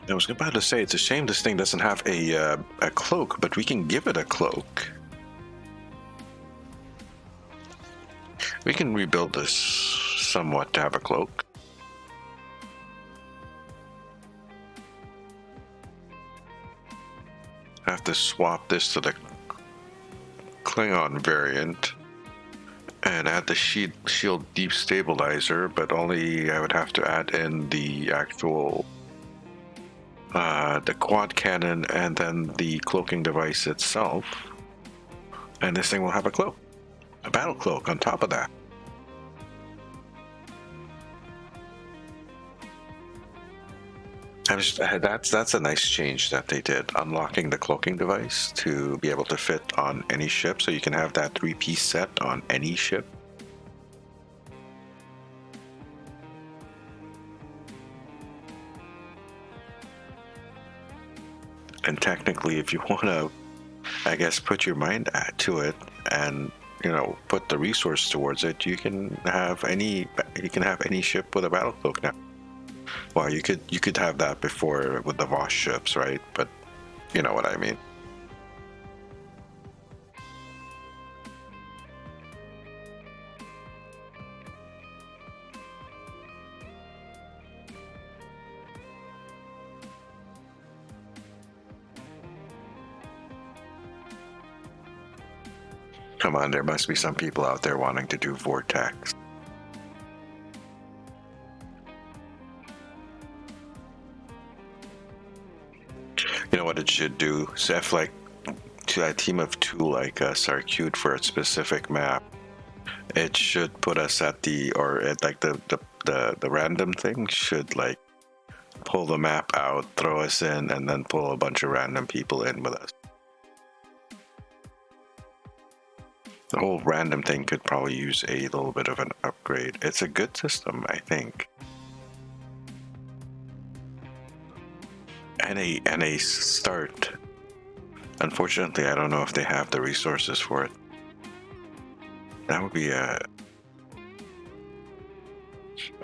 I was about to say, it's a shame this thing doesn't have a cloak, but we can give it a cloak. We can rebuild this somewhat to have a cloak. I have to swap this to the Klingon variant and add the shield deep stabilizer, but only I would have to add in the actual the quad cannon and then the cloaking device itself, and this thing will have a cloak, a battle cloak on top of that. That's a nice change that they did, unlocking the cloaking device to be able to fit on any ship, so you can have that 3-piece set on any ship. And technically, if you want to, I guess, put your mind to it and, you know, put the resource towards it, you can have any ship with a battle cloak now. Well, you could have that before with the Voss ships, right? But you know what I mean. Come on, there must be some people out there wanting to do Vortex. You know what it should do? So if like a team of 2 like us are queued for a specific map, it should put us at the, or at like the random thing should like pull the map out, throw us in, and then pull a bunch of random people in with us. The whole random thing could probably use a little bit of an upgrade. It's a good system, I think. And a start. Unfortunately, I don't know if they have the resources for it. That would be I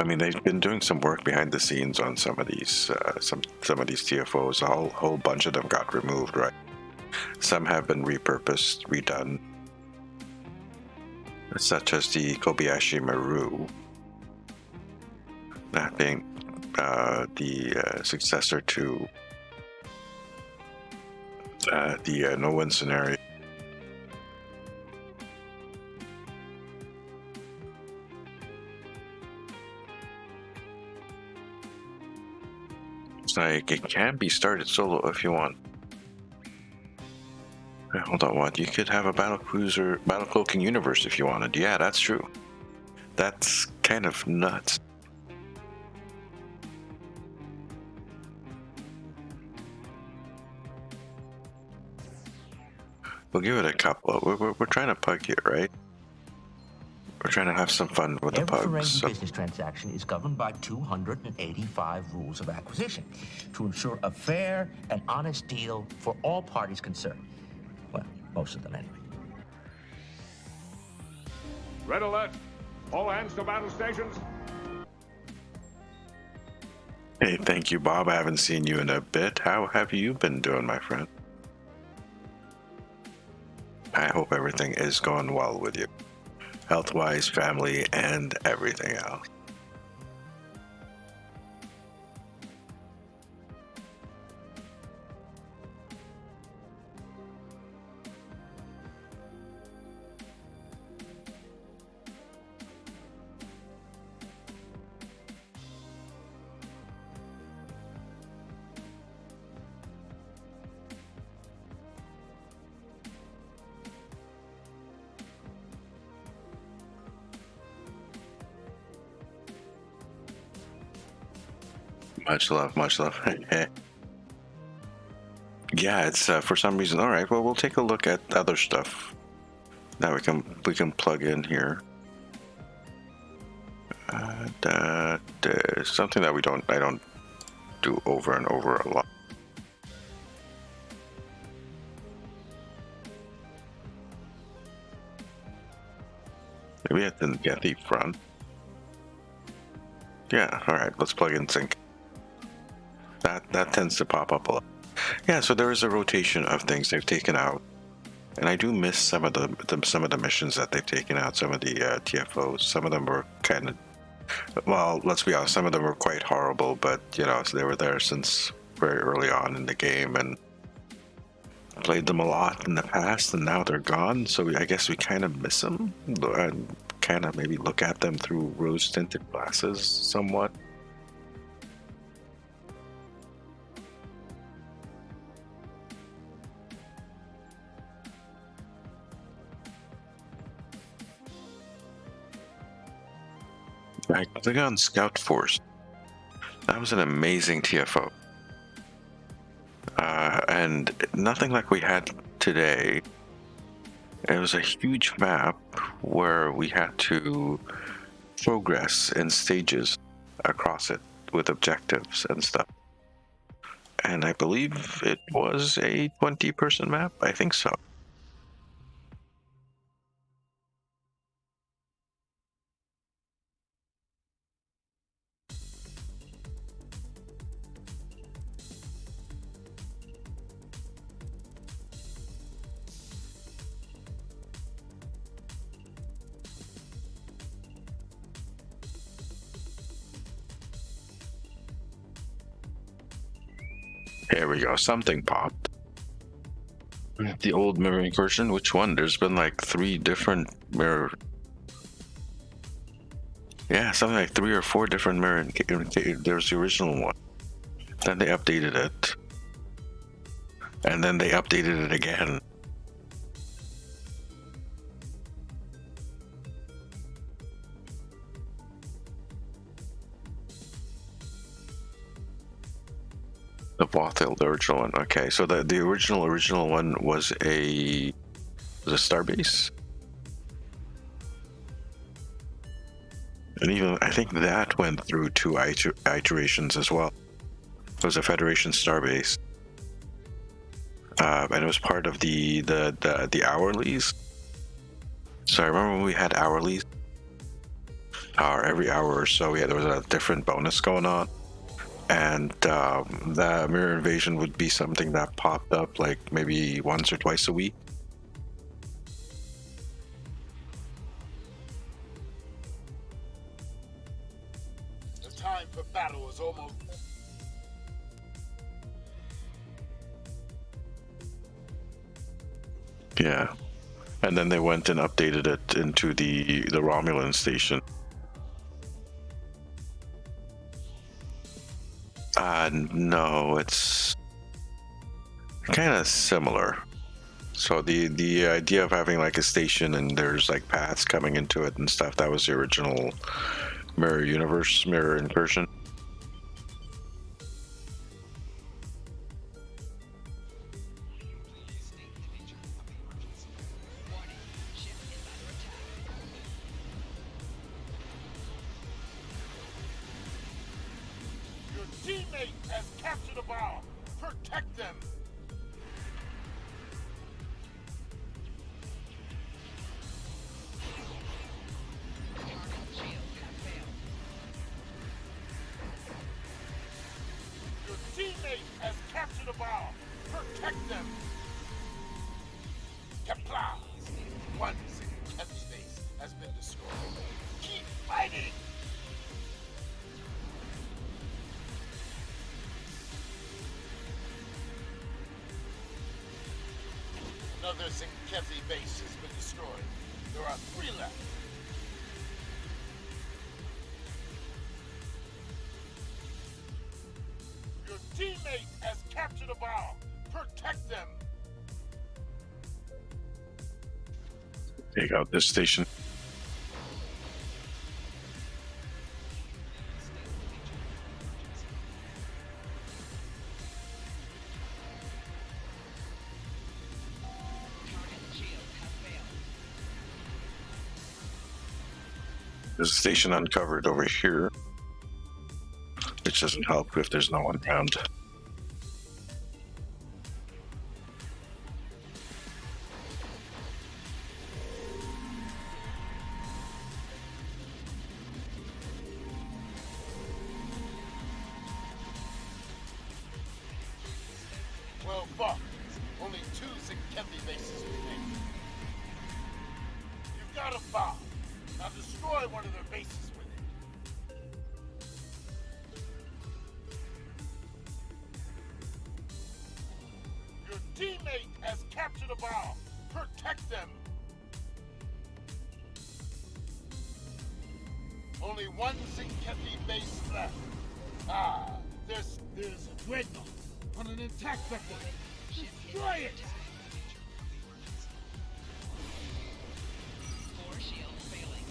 mean, they've been doing some work behind the scenes on some of these some of these TFOs. A whole bunch of them got removed, right? Some have been repurposed, redone, such as the Kobayashi Maru, that being the successor to the no-win scenario. It's like it can be started solo if you want. Hold on, what? You could have a battle cloaking universe if you wanted. Yeah, that's true. That's kind of nuts. We'll give it a couple. We're trying to pug here, right? We're trying to have some fun with the pugs. Every business transaction is governed by 285 rules of acquisition to ensure a fair and honest deal for all parties concerned. Well, most of them anyway. Red alert! All hands to battle stations. Hey, thank you, Bob. I haven't seen you in a bit. How have you been doing, my friend? I hope everything is going well with you. Health-wise, family, and everything else. Much love, much love. Yeah, it's for some reason. All right, well, we'll take a look at other stuff that we can plug in here. Something that I don't do over and over a lot. Maybe at the front. Yeah, all right. Let's plug in sync. That tends to pop up a lot. Yeah, so there is a rotation of things they've taken out, and I do miss some of the missions that they've taken out. Some of the TFOs. Some of them were kind of, well, let's be honest. Some of them were quite horrible, but so they were there since very early on in the game, and I played them a lot in the past, and now they're gone. So I guess we kind of miss them, and kind of maybe look at them through rose-tinted glasses somewhat. I click on Scout Force. That was an amazing TFO. And nothing like we had today. It was a huge map where we had to progress in stages across it with objectives and stuff. And I believe it was a 20-person map. I think so. Here we go. Something popped. The old mirror incursion. Which one? There's been like 3 different mirror. Yeah, something like 3 or 4 different mirror. There's the original one. Then they updated it. And then they updated it again. The Bothell, the original one. Okay, so the original one was a starbase, and even I think that went through 2 iterations as well. It was a Federation starbase, and it was part of the hourlies. So I remember when we had hourlies, every hour or so there was a different bonus going on. And the mirror invasion would be something that popped up like maybe once or twice a week. The time for battle is almost. Yeah, and then they went and updated it into the Romulan station. No, it's kind of similar. So the idea of having like a station and there's like paths coming into it and stuff, that was the original mirror universe, mirror incursion. Teammate has captured a bomb. Protect them. Your teammate has captured a bomb. Protect them. Kapla! One Kev's base has been destroyed. Keep fighting. Another Zinkethi base has been destroyed. There are 3 left. Your teammate has captured a bomb. Protect them. Take out this station. There's a station uncovered over here, which doesn't help if there's no one around. Kethi bases remain. You've got a bomb. Now destroy one of their bases with it. Your teammate has captured a bomb. Protect them. Only one Kethi base left. There's a dreadnought on an attack vector. Destroy it! 4 shields failing.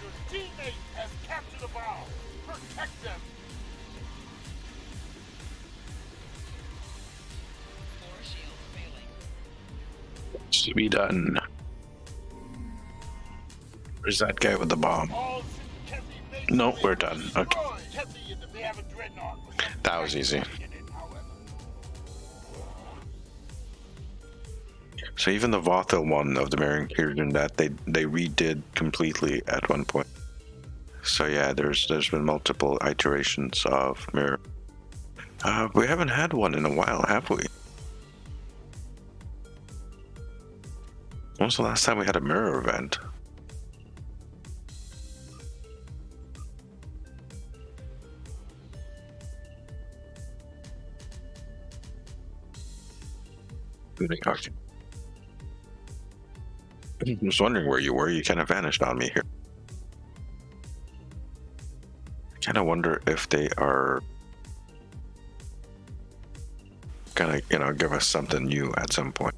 Your teammate has captured a bomb. Protect them. 4 shields failing. To be done. Where's that guy with the bomb? All Kethi bases No, we're done. Okay. destroyed. Kethi, they have a dreadnought. That was easy. In it, however. So even the Vothel one of the Marian Kingdom that they redid completely at one point. So yeah, there's been multiple iterations of mirror. We haven't had one in a while, have we? When was the last time we had a mirror event? I was wondering where you were. You kind of vanished on me here. I kind of wonder if they are gonna, give us something new at some point.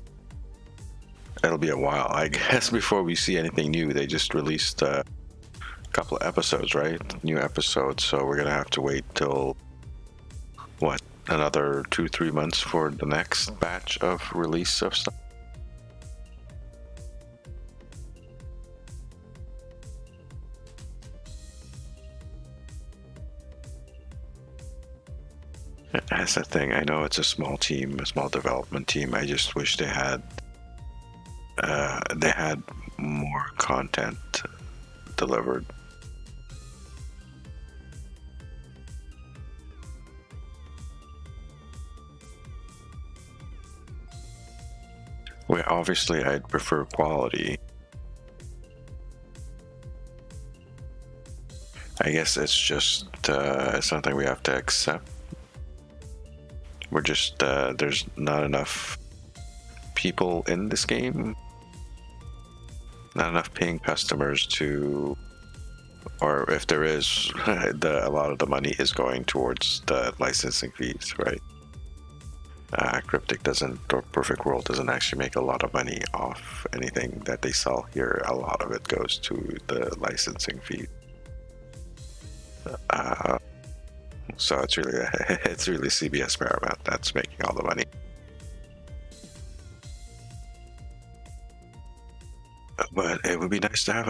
It'll be a while, I guess, before we see anything new. They just released a couple of episodes, right? New episodes. So we're gonna have to wait till what, another 2-3 months for the next batch of release of stuff. That's the thing. I know it's a small team, a small development team. I just wish they had more content delivered. Well, obviously, I'd prefer quality. I guess it's just something we have to accept. We're just there's not enough people in this game, not enough paying customers to, or if there is, a lot of the money is going towards the licensing fees, right? Cryptic doesn't, or Perfect World doesn't actually make a lot of money off anything that they sell here. A lot of it goes to the licensing fee. So it's really CBS Paramount that's making all the money. But it would be nice to have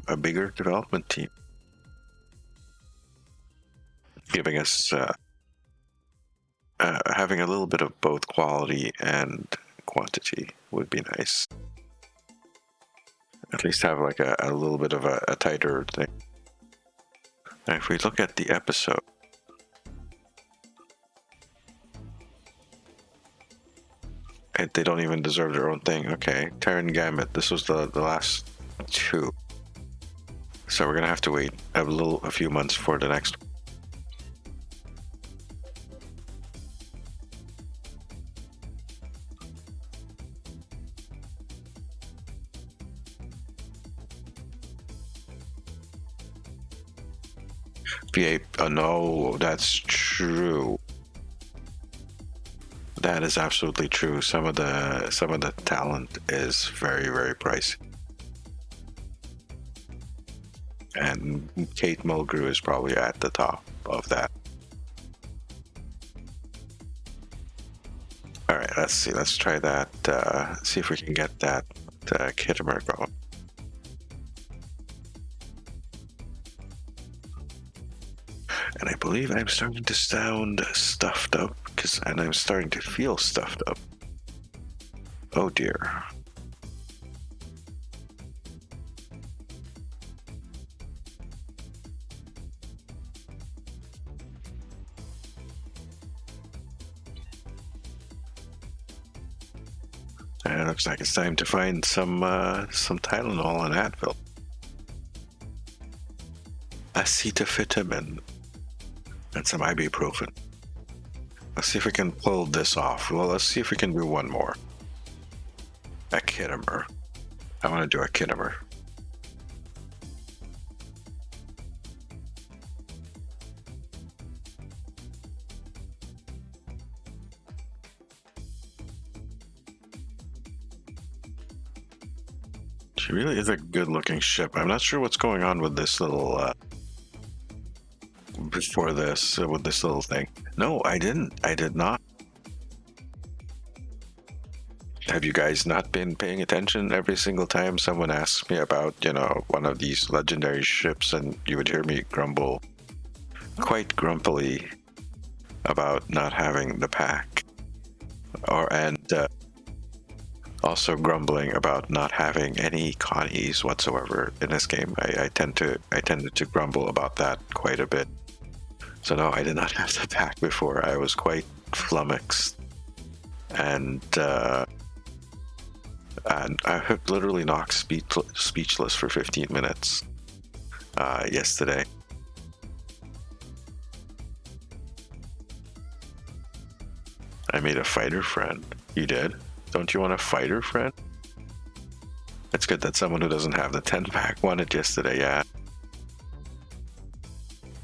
a bigger development team, giving us having a little bit of both quality and quantity would be nice. At least have like a little bit of a tighter thing. And if we look at the episode, they don't even deserve their own thing. Okay, Terran Gambit. This was the last two, so we're gonna have to wait a few months for the next one. VA, no, that's true. That is absolutely true. Some of the talent is very, very pricey. And Kate Mulgrew is probably at the top of that. Alright, let's see. Let's try that. See if we can get that Kittimer going. And I believe I'm starting to sound stuffed up, and I'm starting to feel stuffed up. Oh dear. And it looks like it's time to find some Tylenol and Advil. Acetafetamin. And some ibuprofen. Let's see if we can pull this off. Well, let's see if we can do one more. A Kitimer. I want to do a Kitimer. She really is a good-looking ship. I'm not sure what's going on with this little before this with this little thing. No, I didn't. I did not. Have you guys not been paying attention? Every single time someone asks me about, one of these legendary ships, and you would hear me grumble quite grumpily about not having the pack, and also grumbling about not having any Connies whatsoever in this game. I tended to grumble about that quite a bit. So no, I did not have the pack before. I was quite flummoxed, and I have literally knocked speechless for 15 minutes yesterday. I made a fighter friend. You did? Don't you want a fighter friend? It's good that someone who doesn't have the 10-pack won it yesterday, yeah.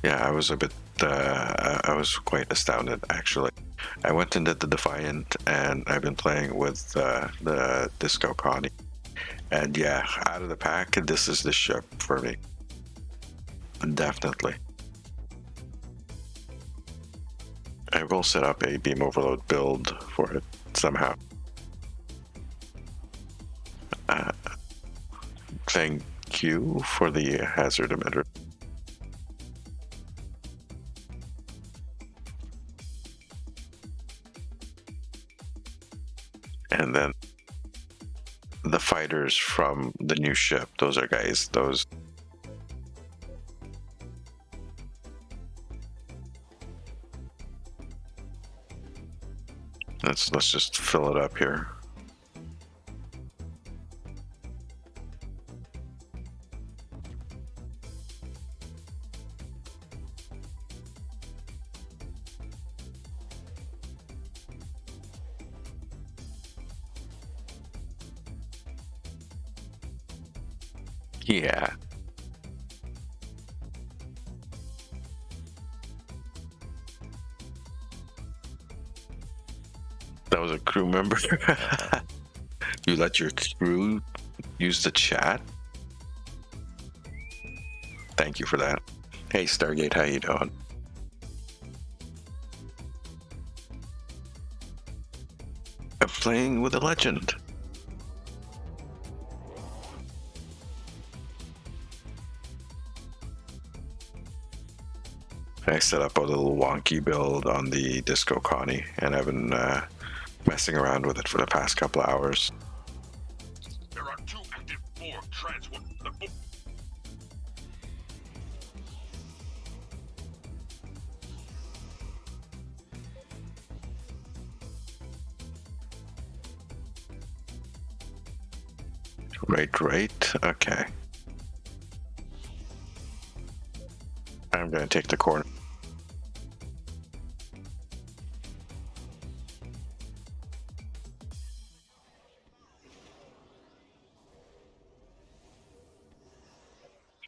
Yeah, I was a bit, I was quite astounded, actually. I went and did the Defiant, and I've been playing with the Disco Connie. And yeah, out of the pack, this is the ship for me. Definitely. I will set up a beam overload build for it somehow. Thank you for the hazard emitter. And then the fighters from the new ship, those are guys, those. Let's just fill it up here. Yeah. That was a crew member. You let your crew use the chat? Thank you for that. Hey Stargate, how you doing? I'm playing with a legend. I set up a little wonky build on the Disco Connie, and I've been messing around with it for the past couple of hours. There are 2 active Borg transwarp. Right. Okay. I'm gonna take the corner.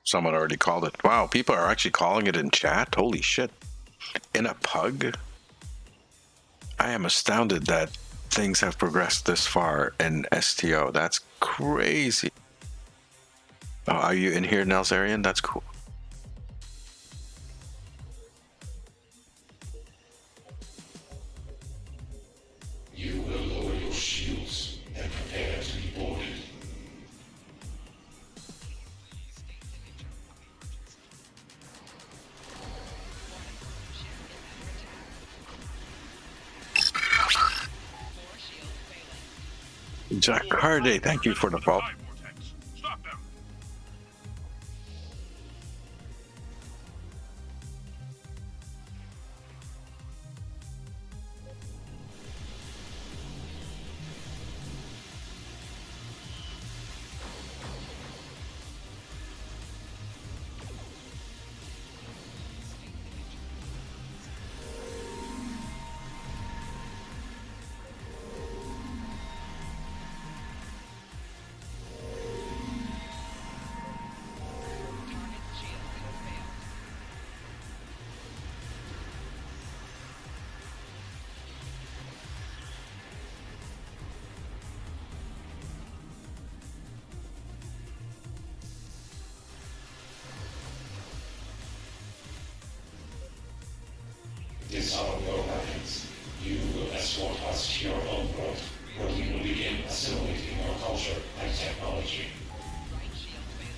Someone already called it. Wow, people are actually calling it in chat. Holy shit. In a pug? I am astounded that things have progressed this far in STO. That's crazy. Oh, are you in here, Nelsarian? That's cool. You will lower your shields and prepare to be boarded. Jacarde, thank you for the follow. Stop them! Disarm your weapons. You will escort us to your own world, where we will begin assimilating your culture and technology. Right shield failing.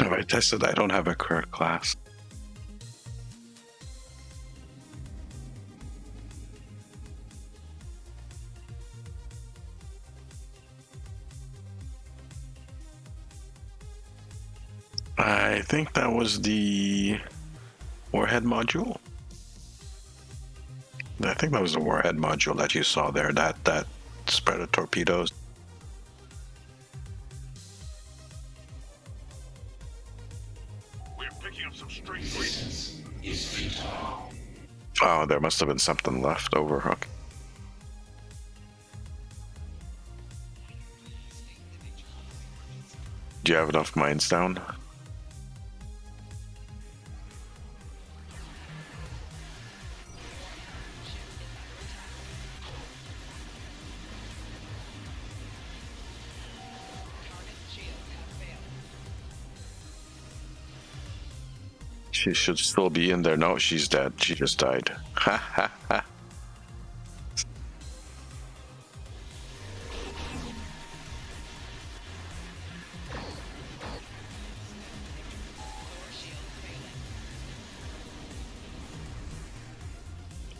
Have I tested? I don't have a correct class. I think that was the warhead module. I think that was the warhead module that you saw there. That spread of torpedoes. We're picking up some strange Resistance is futile. Oh, there must have been something left over, Hook. Do you have enough mines down? She should still be in there. No, she's dead. She just died. Ha ha ha.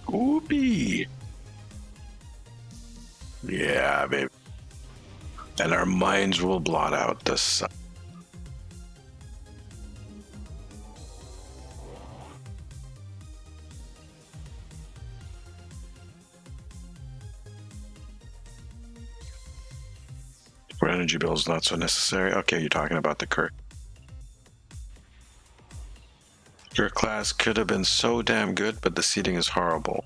Oopie. Yeah, baby. And our minds will blot out the sun. For energy bills, not so necessary. Okay, you're talking about the Kirk. Your class could have been so damn good, but the seating is horrible.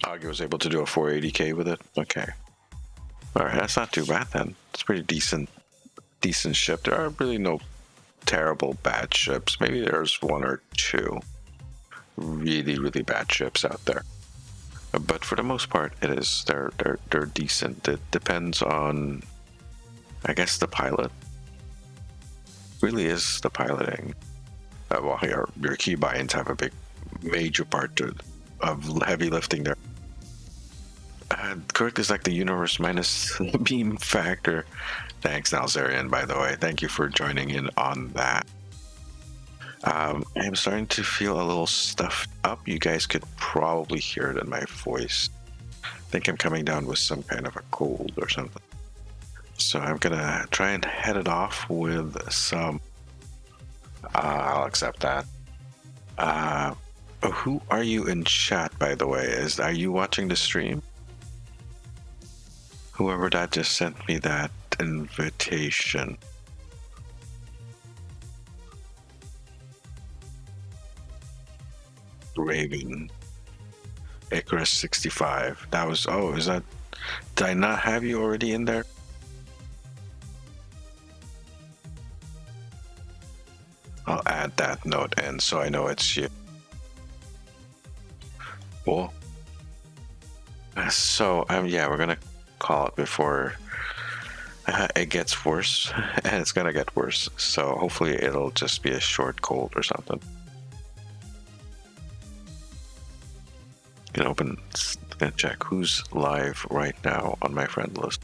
Augie was able to do a 480k with it. Okay. Alright, that's not too bad then. It's pretty decent ship. There are really no terrible bad ships. Maybe there's one or two really bad ships out there. But for the most part, it is they're decent. It depends on, I guess, the pilot. Really is the piloting. Well, your key buy-ins have a major part of heavy lifting there. Correct is like the universe minus the beam factor. Thanks, Nalzarian, by the way. Thank you for joining in on that. I'm starting to feel a little stuffed up. You guys could probably hear it in my voice. I think I'm coming down with some kind of a cold or something. So I'm gonna try and head it off with some. I'll accept that. Who are you in chat, by the way? Are you watching the stream? Whoever that just sent me that invitation. Raven. Icarus 65. That was, oh, is that, did I not have you already in there? I'll add that note in so I know it's you. Cool. So yeah, we're gonna call it before it gets worse, and it's gonna get worse. So hopefully it'll just be a short cold or something. Gonna open, gonna check who's live right now on my friend list.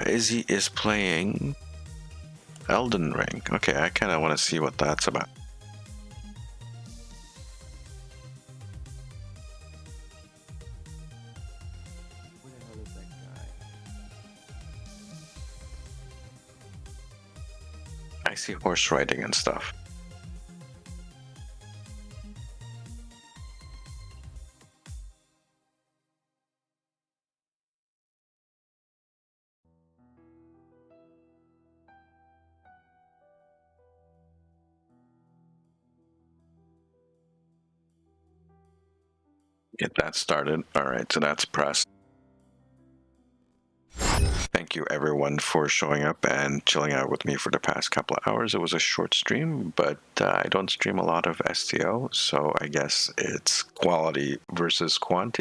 Izzy is playing Elden Ring. Okay, I kind of want to see what that's about. Where the hell is that guy? I see horse riding and stuff. Get that started. All right, so that's pressed. Thank you everyone for showing up and chilling out with me for the past couple of hours. It was a short stream, but I don't stream a lot of STO, so I guess it's quality versus quantity.